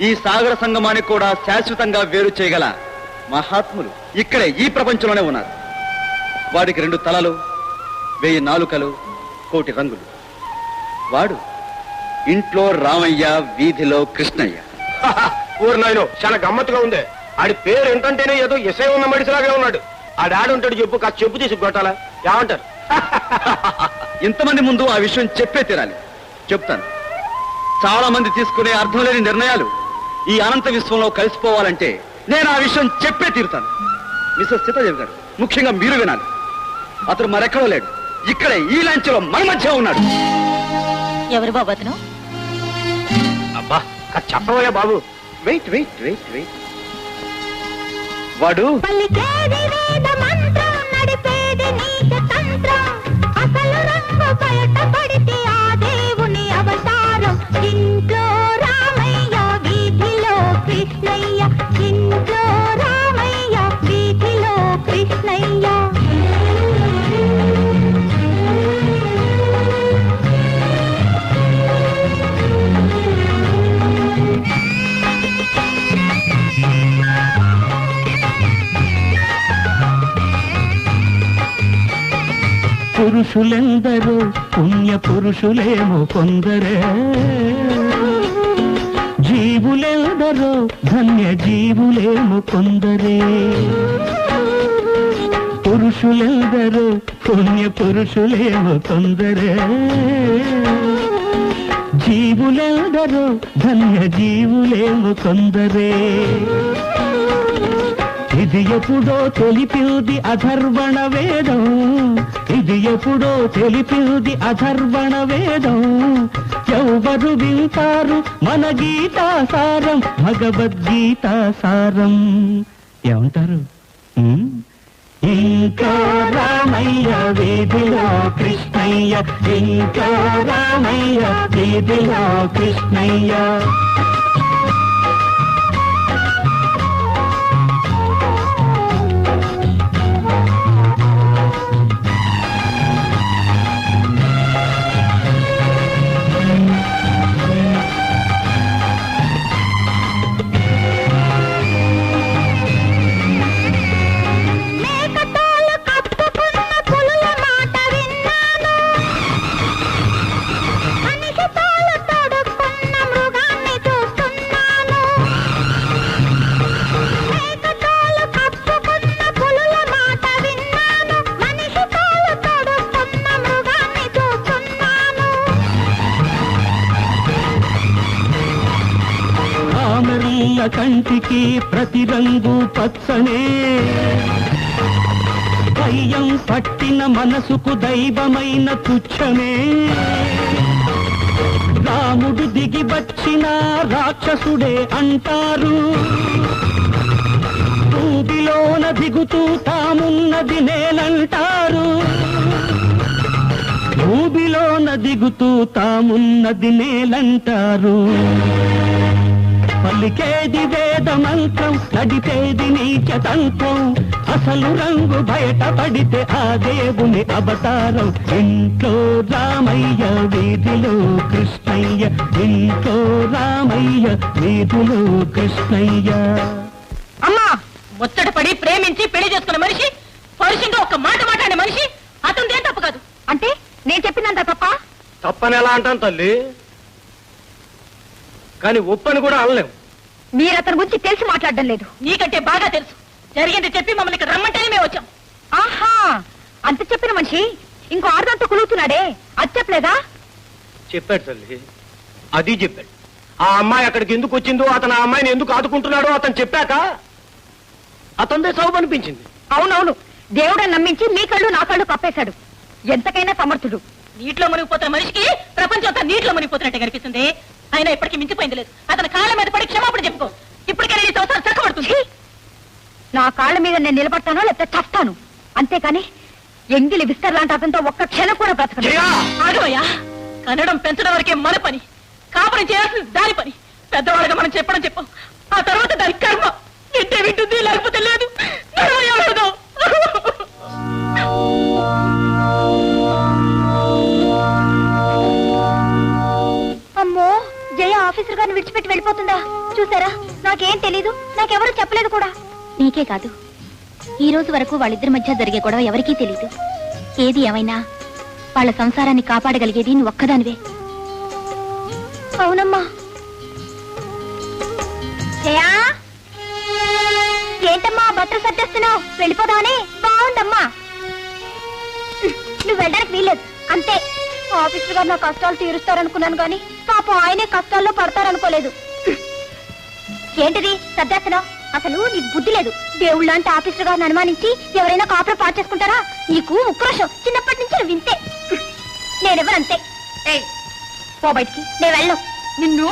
Speaker 4: ఈ సాగర సంగమాన్ని కూడా శాశ్వతంగా వేరు చేయగల మహాత్ములు ఇక్కడే ఈ ప్రపంచంలోనే ఉన్నారు. వాడికి 2 తలలు, 1000 నాలుకలు, 1,000 రంగులు. వాడు ఇంట్లో రామయ్య, వీధిలో కృష్ణయ్య.
Speaker 3: ఊరు నాయన చాలా గమ్మత్తుగా ఉంది. ఆడి పేరు ఏంటంటేనే ఏదో ఎసై ఉన్న మడిసిలాగే ఉన్నాడు. ఆడి ఆడుంటాడు, చెప్పు కాస్త చెప్పు తీసి కొట్టాలా ఏమంటారు?
Speaker 4: ఇంతమంది ముందు ఆ విషయం చెప్పే తీరాలి. చెప్తాను. చాలా మంది తీసుకునే అర్థం లేని నిర్ణయాలు ఈ అనంత విశ్వంలో కలిసిపోవాలంటే నేను ఆ విషయం చెప్పే తీరుతాను. మిస్టర్ సీతాదేవి గారు, ముఖ్యంగా మీరు వినాలి. అతను మరెక్కడో లేడు, ఇక్కడే ఈ లాంచ్లో మన మధ్య ఉన్నాడు.
Speaker 9: ఎవరు బాబు అతను?
Speaker 3: అబ్బా చెప్పవయ్యా బాబు.
Speaker 4: వెయిట్ వాడు
Speaker 2: ఇంట్లో రామయ్య వీధిలో కృష్ణయ్య, ఇంట్లో రామయ్య వీధిలో కృష్ణయ్య.
Speaker 6: పురుషులెందరో పుణ్య పురుషులేమో కొందరే, జీవులెందరో ధన్య జీవులేమో కొందరే. పురుషులెందరో పుణ్య పురుషులేమో కొందరే, జీవులెందరో ధన్య జీవులేమో కొందరే. ఇది ఎప్పుడో తెలిపింది అధర్వణ వేదం, ఇది ఎప్పుడో తెలిపింది అధర్వణ వేదం. ఎవరు వింటారు మన గీతాసారం, భగవద్గీతాసారం. ఏమంటారు? ఇంకా రామయ్య వీధిలో కృష్ణయ్య, ఇంకా రామయ్య వీధిలో కృష్ణయ్య. కంటికి ప్రతి రంగు పచ్చనే, దయ్యం పట్టిన మనసుకు దైవమైన తుచ్చమే. రాముడు దిగి వచ్చిన రాక్షసుడే అంటారు, భూమిలోన దిగుతూ తామున్నది నేనంటారు. భూమిలోన దిగుతూ తామున్నది నేలంటారు. పలికేది వేద మంత్రం, నడిపేది నీచతంత్రం. అసలు రంగు బయట పడితే ఆ దేవుని అవతారం. ఇంట్లో రామయ్య వీధిలో కృష్ణయ్య, ఇంట్లో రామయ్య వీధిలో కృష్ణయ్య.
Speaker 9: అమ్మా, ముచ్చట పడి ప్రేమించి పెళ్లి చేసుకున్న మనిషి, పరుషంగా ఒక్క మాట మాట్లాడే మనిషి, అతనిదేం తప్పు కాదు. అంటే నేను చెప్పినంత తప్ప?
Speaker 3: తప్పని ఎలా అంటాను తల్లి, కానీ ఒప్పని కూడా అనలేము.
Speaker 2: మీరు అతని గురించి తెలిసి మాట్లాడడం లేదు.
Speaker 9: నీకంటే బాగా తెలుసు. జరిగింది చెప్పి మమ్మల్ని ఇక్కడ రమ్మంటేనే మేము వచ్చాం.
Speaker 2: ఆహా, అంత చెప్పిన మనిషి ఇంకో ఆరుదంతా కులుగుతున్నాడే, అది చెప్పలేదా?
Speaker 3: చెప్పాడు తల్లి, అది చెప్పాడు. ఆ అమ్మాయి అక్కడికి ఎందుకు వచ్చిందో, అతను ఆ అమ్మాయిని ఎందుకు ఆదుకుంటున్నాడో అతను చెప్పాక అతనిదే సౌబు అనిపించింది.
Speaker 2: అవునవును, దేవుడని నమ్మించి మీ కళ్ళు నా కళ్ళు కప్పేశాడు. ఎంతకైనా సమర్థుడు.
Speaker 9: నీటిలో మునిగిపోతున్న మనిషికి ప్రపంచం అంతా నీటిలో మునిగిపోతున్నట్టు కనిపిస్తుంది. అయినా ఇప్పటికీ మించిపోయింది లేదు. అతని కాళ్ళ మీద పడి క్షమాపణ చెప్పుకో. ఇప్పటికే ఈ సంవత్సరం చక్కబడుతుంది.
Speaker 2: నా కాళ్ళ మీద నేను నిలబడతానో లేకపోతే చస్తాను, అంతేకాని ఎంగిలి విస్తర్ లాంటి అతనితో ఒక్క క్షణం కూడా బ్రతకను.
Speaker 9: ఆగమయ్యా, కన్నడం పెంచడం వరకే మన పని, కాపురం చేయాల్సిన దాని పని. పెద్దవాళ్ళగా మనం చెప్పడం చెప్పాం, ఆ తర్వాత దాని కర్మ. వింటే వింటుంది, లేకపోతే లేదు.
Speaker 2: అమ్మో, జయ ఆఫీసర్ గారిని విడిచిపెట్టి వెళ్ళిపోతుందా? చూసారా, నాకేం తెలీదు, నాకెవరూ చెప్పలేదు కూడా.
Speaker 10: నీకే కాదు, ఈ రోజు వరకు వాళ్ళిద్దరి మధ్య జరిగే గొడవ ఎవరికీ తెలీదు. ఏది ఏమైనా వాళ్ళ సంసారాన్ని కాపాడగలిగేది నువ్వు ఒక్కదానివే.
Speaker 2: అవునమ్మా. జయా, ఏంటమ్మా బట్టలు సర్దేస్తున్నావు? వెళ్ళిపోదామని? బాగుందమ్మా, నువ్వు వెళ్ళడానికి వీల్లేదు. అంతే, ఆఫీసర్ గారు నా కష్టాలు తీరుస్తారనుకున్నాను కానీ పాపం ఆయనే కష్టాల్లో పడతారనుకోలేదు. ఏంటిది సర్దేస్తున్నావు? అసలు నీకు బుద్ధి లేదు. దేవుళ్ళ లాంటి ఆఫీసర్ గారిని అనుమానించి ఎవరైనా కాపురం పాటు చేసుకుంటారా? నీకు ఉక్రోషం చిన్నప్పటి నుంచి నువ్వు వింతే. నేనెవరంతే. పో బయటికి, నేను వెళ్ళను. నిన్ను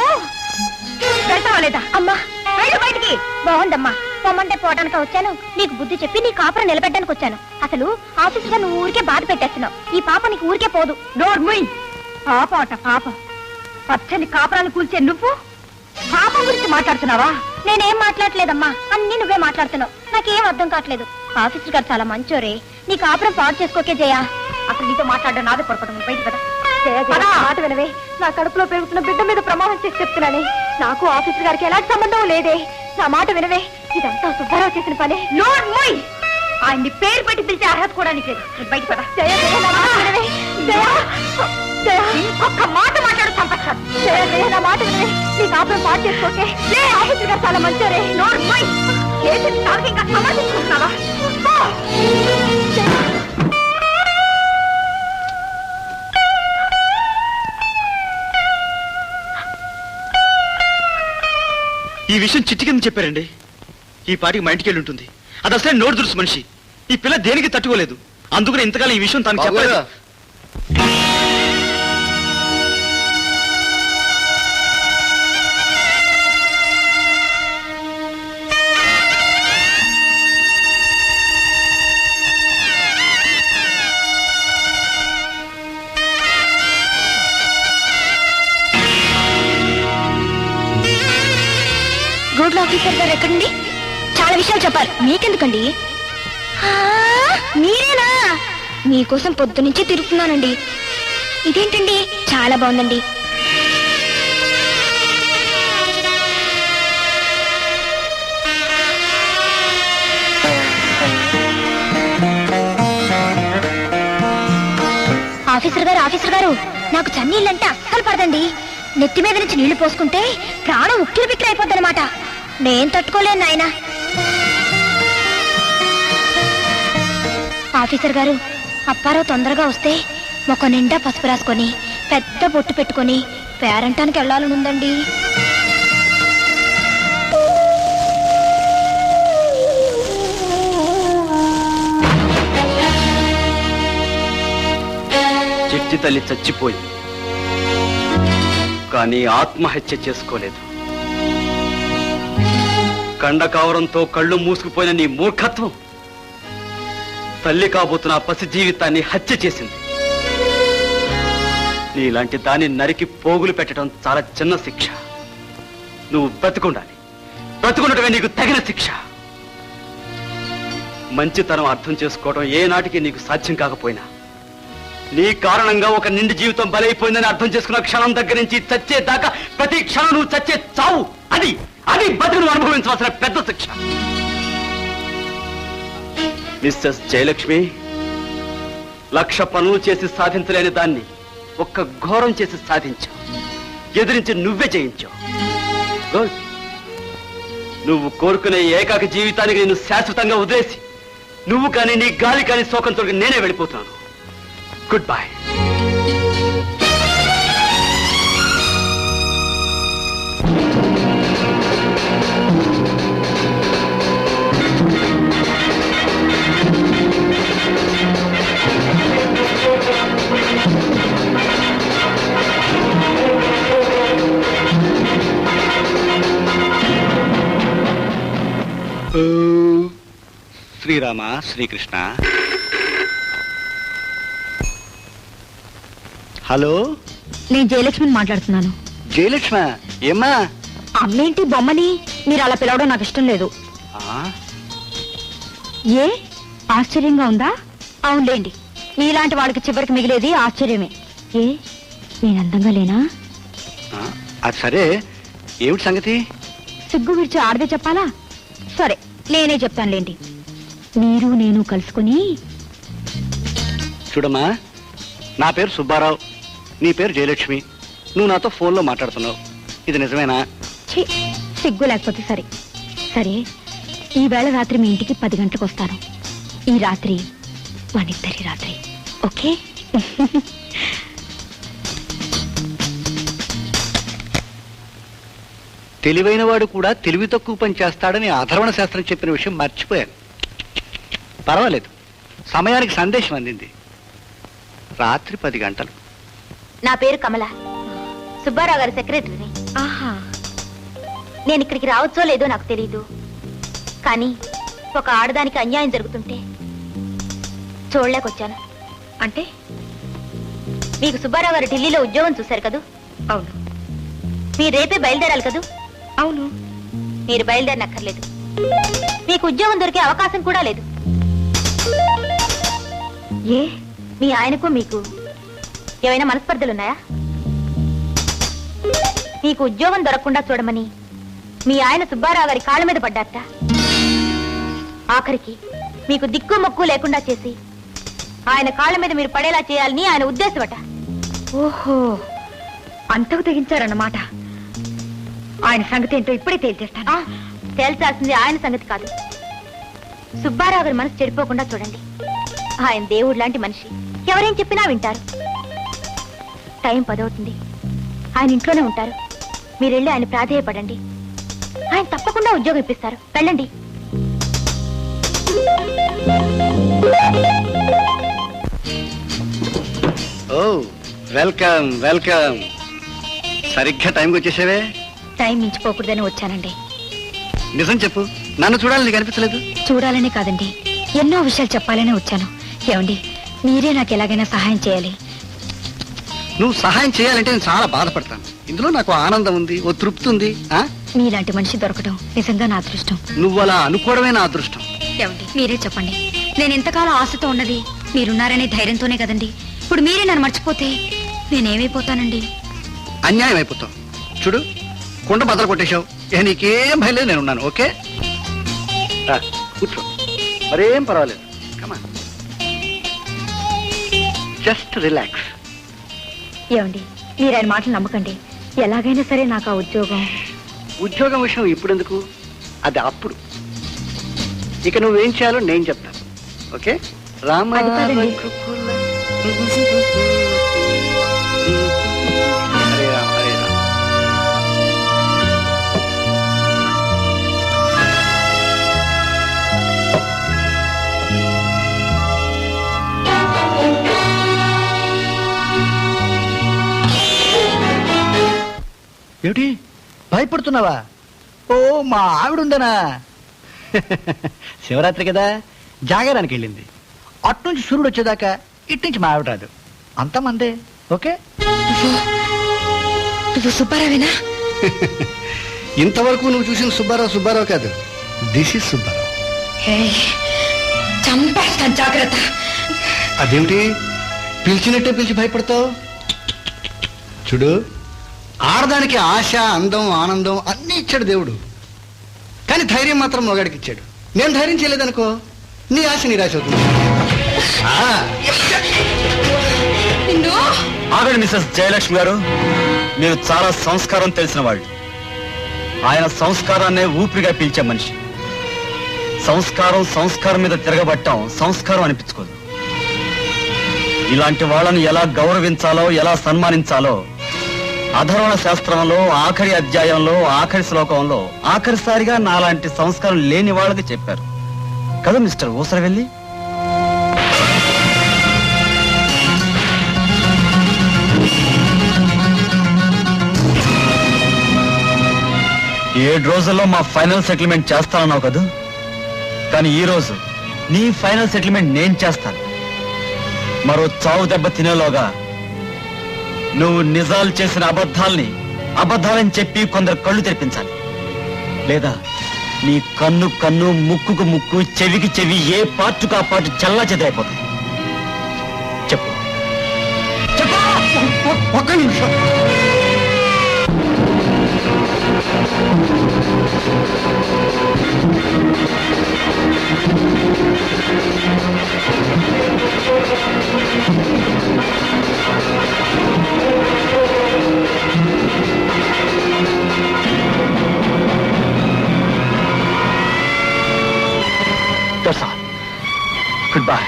Speaker 2: పెడతావా లేదా? అమ్మా వెళ్ళు బయటికి. బాగుందమ్మా, పొమ్మంటే పోవడానికి వచ్చాను. నీకు బుద్ధి చెప్పి నీ కాపురం నిలబెట్టడానికి వచ్చాను. అసలు ఆఫీసర్ గా నువ్వు ఊరికే బాధ పెట్టేస్తున్నావు. ఈ పాప నీకు ఊరికే పోదు. నోర్ముయ్. పాప అట పాప, పచ్చని కాపురాలు కూల్చే నువ్వు పాపం గురించి మాట్లాడుతున్నావా? నేనేం మాట్లాడలేదమ్మా, అన్ని నువ్వే మాట్లాడుతున్నావు. నాకేం అర్థం కావట్లేదు. ఆఫీసర్ గారు చాలా మంచోరే, నీ కాపురం పాడు చేసుకోకే జయా. అసలు నీతో మాట్లాడడం నాదే పొరపడం. బయట కదా మాట వినవే. నా కడుపులో పెరుగుతున్న బిడ్డ మీద ప్రమాణం చేసి చెప్తున్నానే. నాకు ఆఫీసర్ గారికి ఎలాంటి సంబంధం లేదే. నా మాట వినవే. ఇదంతా సుబ్బారావు చేసిన పని. ఆయన్ని పేరు పెట్టి పిలిచే అర్హత కూడా నీకు లేదు. బయట పద. ఒక్క మాట మాట్లాడు చంపేస్తాను. నా మాట నీ కాపురం పాటు చేసుకోకే. ఆఫీసర్ గారు చాలా మంచివారే. ఇంకా సమర్థించుకుంటున్నావా?
Speaker 4: ఈ విషయం చిట్టి కింద చెప్పారండి. ఈ పాటికి మా ఇంటికి వెళ్ళి ఉంటుంది. అది అసలే నోరు దురుసు మనిషి. ఈ పిల్ల దేనికి తట్టుకోలేదు. అందుకని ఇంతకాలం ఈ విషయం తనకు చెప్పలేదు.
Speaker 10: రోడ్లో ఆఫీసర్ గారు ఎక్కడండి? చాలా విషయాలు చెప్పాలి. మీకెందుకండి? మీరేనా? మీకోసం పొద్దు నుంచి తిరుగుతున్నానండి. ఇదేంటండి? చాలా బాగుందండి. ఆఫీసర్ గారు నాకు చన్నీళ్ళంటే అస్సలు పడదండి. నెత్తి మీద నుంచి నీళ్లు పోసుకుంటే ప్రాణం ఉక్కిరి బిక్కిరి అయిపోద్దనమాట. నేను తట్టుకోలేను నాయన. ఆఫీసర్ గారు, అప్పారావు తొందరగా వస్తే మొక్క నిండా పసుపు రాసుకొని పెద్ద బొట్టు పెట్టుకొని పేరంటానికి వెళ్ళాలని ఉందండి.
Speaker 4: చిట్టి తల్లి చచ్చిపోయింది, కానీ ఆత్మహత్య చేసుకోలేదు. కండకావరంతో కళ్ళు మూసుకుపోయిన నీ మూర్ఖత్వం తల్లి కాబోతున్న పసి జీవితాన్ని హత్య చేసింది. నీలాంటి దాన్ని నరికి పోగులు పెట్టడం చాలా చిన్న శిక్ష. నువ్వు బ్రతుకుండాలి. బ్రతుకుండటమే నీకు తగిన శిక్ష. మంచితనం అర్థం చేసుకోవడం ఏనాటికి నీకు సాధ్యం కాకపోయినా నీ కారణంగా ఒక నిండు జీవితం బలైపోయిందని అర్థం చేసుకున్న క్షణం దగ్గర నుంచి చచ్చేదాకా ప్రతి క్షణం నువ్వు చచ్చే చావు అది అది బతుకును అనుభవించవలసిన పెద్ద శిక్ష. మిస్సెస్ జయలక్ష్మి, 1,00,000 పనులు చేసి సాధించలేని దాన్ని ఒక్క ఘోరం చేసి సాధించావు. ఎదిరించి నువ్వే జయించావు. గుడ్. నువ్వు కోరుకునే ఏకాక జీవితానికి నేను శాశ్వతంగా వదిలేసి నువ్వు కానీ నీ గాలి కానీ శోకంతో నేనే వెళ్ళిపోతున్నాను. Good bye.
Speaker 5: Srirama Srikrishna. Hello,
Speaker 2: నేను జయలక్ష్మిని మాట్లాడుతున్నాను.
Speaker 1: జయలక్ష్మ, ఏమ్మా?
Speaker 2: అమ్మేంటి బొమ్మని మీరు అలా పిలవడం నాకు ఇష్టం లేదు. ఏ ఆశ్చర్యంగా ఉందా? అవునులేండి, మీలాంటి వాళ్ళకి చివరికి మిగిలేది ఆశ్చర్యమే. ఏ నేను అందంగా లేనా?
Speaker 1: అది సరే, ఏమిటి సంగతి?
Speaker 2: సిగ్గు విడిచి ఆడదే చెప్పాలా? సరే, నేనే చెప్తానులేండి. మీరు నేను కలుసుకుని.
Speaker 1: చూడమ్మా, నా పేరు సుబ్బారావు, నీ పేరు జయలక్ష్మి. నువ్వు నాతో ఫోన్లో మాట్లాడుతున్నావు, ఇది నిజమేనా?
Speaker 2: ఛీ, సిగ్గు లేకపోతే సరే. సరే, ఈ వేళ రాత్రి మీ ఇంటికి 10 గంటలకు వస్తాను. ఈ రాత్రి మనిద్దరి రాత్రి, ఓకే?
Speaker 1: తెలివైన వాడు కూడా తెలివి తక్కువ పని చేస్తాడని అధర్వణ శాస్త్రం చెప్పిన విషయం మర్చిపోయాను. పర్వాలేదు, సమయానికి సందేశం అందింది. రాత్రి 10 గంటలు.
Speaker 10: నా పేరు కమల, సుబ్బారావు గారి సెక్రటరీని.
Speaker 2: ఆహా,
Speaker 10: నేను ఇక్కడికి రావచ్చో లేదో నాకు తెలీదు, కానీ ఒక ఆడదానికి అన్యాయం జరుగుతుంటే చూడలేకొచ్చాను.
Speaker 2: అంటే
Speaker 10: మీకు సుబ్బారావు గారు ఢిల్లీలో ఉద్యోగం చూశారు కదూ?
Speaker 2: అవును.
Speaker 10: మీరు రేపే బయలుదేరాలి కదూ?
Speaker 2: అవును.
Speaker 10: మీరు బయలుదేరనక్కర్లేదు, మీకు ఉద్యోగం దొరికే అవకాశం కూడా లేదు.
Speaker 2: ఏ
Speaker 10: మీ ఆయనకు మీకు ఏమైనా మనస్పర్ధలున్నాయా? మీకు ఉద్యోగం దొరకకుండా చూడమని మీ ఆయన సుబ్బారావు గారి కాళ్ళ మీద పడ్డారట. ఆఖరికి మీకు దిక్కు మొక్కు లేకుండా చేసి ఆయన కాళ్ళ మీద మీరు పడేలా చేయాలని ఆయన ఉద్దేశమట.
Speaker 2: ఓహో, అంతకు తెగించారన్నమాట. ఆయన సంగతి ఏంటో ఇప్పుడే తేల్చేస్తాను.
Speaker 10: తేల్చాల్సింది ఆయన సంగతి కాదు, సుబ్బారావు గారి మనసు చెడిపోకుండా చూడండి. ఆయన దేవుడు లాంటి మనిషి, ఎవరేం చెప్పినా వింటారు. టైం 10 అవుతుంది, ఆయన ఇంట్లోనే ఉంటారు. మీరు వెళ్ళి ఆయన ప్రాధేయపడండి, ఆయన తప్పకుండా ఉద్యోగం ఇప్పిస్తారు. వెళ్ళండి.
Speaker 5: ఓ వెల్కమ్ వెల్కమ్. సరిగ్గా టైంకి వచ్చేసావే.
Speaker 2: టైం మించిపోకూడదని వచ్చానండి.
Speaker 5: నిజం చెప్పు, నన్ను చూడాలని కనిపించలేదు.
Speaker 2: చూడాలనే కాదండి, ఎన్నో విషయాలు చెప్పాలనే వచ్చాను. ఏమండి, మీరే నాకు ఎలాగైనా సహాయం చేయాలి.
Speaker 5: నువ్వు సహాయం చేయాలంటే నేను చాలా బాధపడతాను. ఇందులో నాకు ఆనందం ఉంది, ఓ తృప్తి ఉంది.
Speaker 2: మీలాంటి మనిషి దొరకడం నిజంగా నా అదృష్టం.
Speaker 5: నువ్వు అలా అనుకోవడమే నా అదృష్టం.
Speaker 2: ఏమండి, మీరే చెప్పండి. నేను ఎంతకాలం ఆశతో ఉన్నది మీరున్నారనే ధైర్యంతోనే కదండి. ఇప్పుడు మీరే నన్ను మర్చిపోతే నేనేమైపోతానండి?
Speaker 5: అన్యాయం అయిపోతావు. చూడు, కుండ బద్దలు కొట్టేశావు. నీకేం భయం లేదు, నేనున్నాను. ఓకే, కూర్చో, మరేం పర్వాలేదు. కమా, జస్ట్ రిలాక్స్.
Speaker 2: ఏమండి, మీరు ఆయన మాటలు నమ్మకండి. ఎలాగైనా సరే నాకు ఆ
Speaker 5: ఉద్యోగం విషయం ఇప్పుడెందుకు, అది అప్పుడు. ఇక నువ్వేం చేయాలో నేను చెప్తాను. ఓకే, రామ
Speaker 2: అది కాదండి.
Speaker 5: హరే రామ హరే రామ. ఏమిటి భయపడుతున్నావా? ఓ, మా ఆవిడుందనా? శివరాత్రి కదా, జాగారానికి వెళ్ళింది. అట్నుంచి సూర్యుడు వచ్చేదాకా ఇట్నుంచి మా ఆవిడ రాదు. అంతమందే. ఓకే,
Speaker 2: సుబ్బారావేనా?
Speaker 5: ఇంతవరకు నువ్వు చూసిన సుబ్బారావు సుబ్బారావు కాదు, దిస్ ఇస్ సుబ్బారావు.
Speaker 2: చంపేస్తాను, జాగ్రత్త.
Speaker 5: అదేమిటి పిలిచినట్టే పిలిచి భయపడతావు? చూడు, ఆడదానికి ఆశ, అందం, ఆనందం అన్నీ ఇచ్చాడు దేవుడు, కానీ ధైర్యం మాత్రం మొగాడికి ఇచ్చాడు. నేను ధైర్యం చేయలేదనుకో, నీ ఆశ నిరాశ అవుతుంది.
Speaker 4: ఆగండి మిస్సెస్ జయలక్ష్మి గారు, మీరు చాలా సంస్కారం తెలిసిన వాళ్ళు. ఆయన సంస్కారాన్నే ఊపిరిగా పీల్చే మనిషి. సంస్కారం మీద తిరగబట్టం సంస్కారం అనిపించుకోదు. ఇలాంటి వాళ్ళని ఎలా గౌరవించాలో, ఎలా సన్మానించాలో అధర్వణ శాస్త్రంలో ఆఖరి అధ్యాయంలో ఆఖరి శ్లోకంలో ఆఖరిసారిగా నాలాంటి సంస్కారం లేని వాళ్ళకి చెప్పారు కదా మిస్టర్ ఊసరవెల్లి. ఏడు రోజుల్లో మా ఫైనల్ సెటిల్మెంట్ చేస్తానన్నావు కదా, కానీ ఈ రోజు నీ ఫైనల్ సెటిల్మెంట్ నేను చేస్తాను. మరో చావు దెబ్బ తినేలోగా నువ్వు నిజాలు చేసిన అబద్ధాలని చెప్పి కొందరు కళ్ళు తెరిపించాలి. లేదా నీ కన్ను కన్ను, ముక్కుకు ముక్కు, చెవికి చెవి, ఏ పార్టుకు ఆ పార్టు చల్లా చెదరైపోతాయి. చెప్పు చెప్పు.
Speaker 5: ఒక్క నిమిషం.
Speaker 4: Good bye.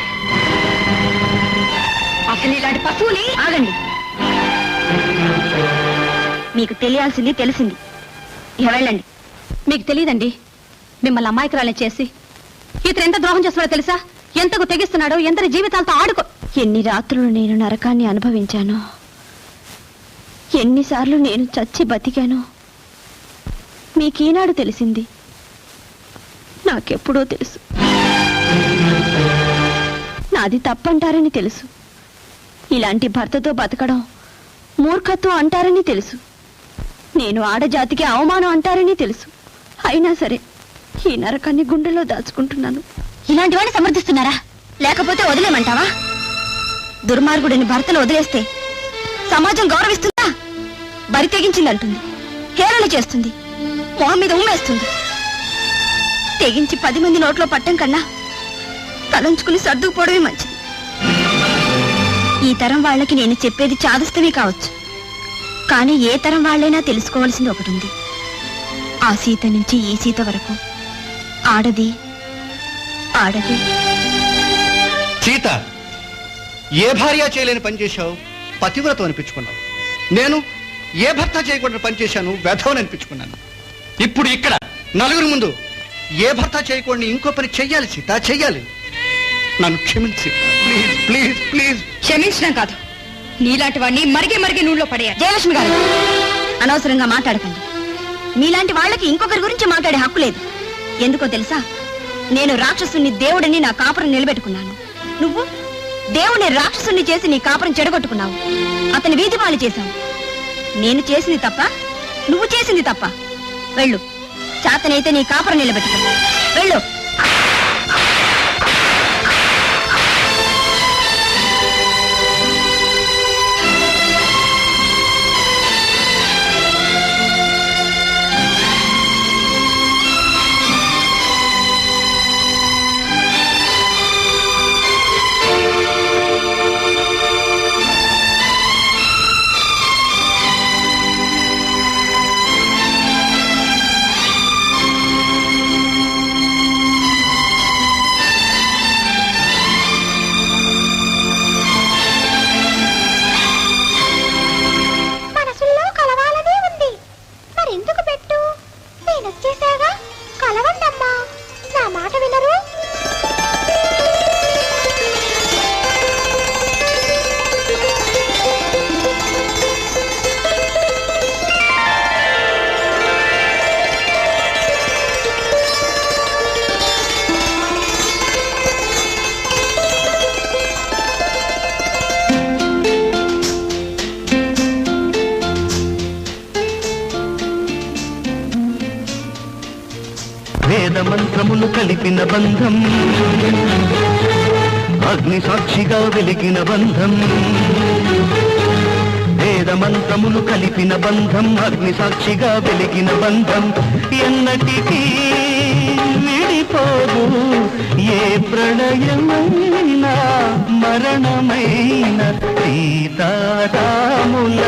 Speaker 2: అసలు ఇలాంటి పశువుని ఆగండి. మీకు తెలియాల్సింది తెలిసింది, వెళ్ళండి.
Speaker 9: మీకు తెలియదండి, మిమ్మల్ని అమాయకురాలని చేసి ఇతను ఎంత ద్రోహం చేస్తున్నాడో తెలుసా? ఎంతకు తెగిస్తున్నాడో, ఎంతని జీవితాలతో ఆడుకో.
Speaker 2: ఎన్ని రాత్రులు నేను నరకాన్ని అనుభవించాను, ఎన్నిసార్లు నేను చచ్చి బతికాను. మీకీనాడు తెలిసింది, నాకెప్పుడో తెలుసు. నాది తప్పంటారని తెలుసు. ఇలాంటి భర్తతో బతకడం మూర్ఖత్వం అంటారని తెలుసు. నేను ఆడజాతికి అవమానం అంటారని తెలుసు. అయినా సరే ఈ నరకాన్ని గుండెలో దాచుకుంటున్నాను.
Speaker 10: ఇలాంటి వాడిని సమర్థిస్తున్నారా? లేకపోతే వదిలేమంటావా? దుర్మార్గుడిని భర్తను వదిలేస్తే సమాజం గౌరవిస్తుందా? బరి తెగించిందంటుంది, హేళన చేస్తుంది, మొహం మీద ఉమ్మేస్తుంది. తెగించి 10 మంది నోట్లో పట్టం కన్నా
Speaker 2: తలంచుకుని సర్దుకుపోవడమే మంచిది. ఈ తరం వాళ్ళకి నేను చెప్పేది చాదస్తమే కావచ్చు, కానీ ఏ తరం వాళ్ళైనా తెలుసుకోవాల్సింది ఒకటి ఉంది. ఆ సీత నుంచి ఈ సీత వరకు ఆడది ఆడది.
Speaker 5: సీత, ఏ భార్య చేయలేని పని చేశావు? పతివ్రతం అనిపించుకున్నావు. నేను ఏ భర్త చేయకుండా పని చేశాను? వ్యధవని అనిపించుకున్నాను. ఇప్పుడు ఇక్కడ నలుగురి ముందు ఏ భర్త చేయకుండా ఇంకో పని చెయ్యాలి సీత, చెయ్యాలి. నన్ను క్షమించి ప్లీజ్ ప్లీజ్ ప్లీజ్.
Speaker 2: క్షమించడం కాదు, నీలాంటి వాడిని మరిగే నూనెలో పడేయాలి. జయలక్ష్మి గారు, అనవసరంగా మాట్లాడకండి. మీలాంటి వాళ్ళకి ఇంకొకరి గురించి మాట్లాడే హక్కు లేదు. ఎందుకో తెలుసా, నేను రాక్షసుని దేవుడిని నా కాపురం నిలబెట్టుకున్నాను. నువ్వు దేవుని రాక్షసుని చేసి నీ కాపురం చెడగొట్టుకున్నావు. అతని వీధి పాలు చేశావు. నేను చేసింది తప్ప, నువ్వు చేసింది తప్ప. వెళ్ళు, చేతనైతే నీ కాపురం నిలబెట్టుకో. వెళ్ళు.
Speaker 6: వేద మంత్రములు కలిపిన బంధం, అగ్ని సాక్షిగా వెలిగిన బంధం. వేద మంత్రములు కలిపిన బంధం, అగ్ని సాక్షిగా వెలిగిన బంధం. ఎన్నటికీ విడిపోదు ఏ ప్రళయమైన మరణమైన సీతారాముల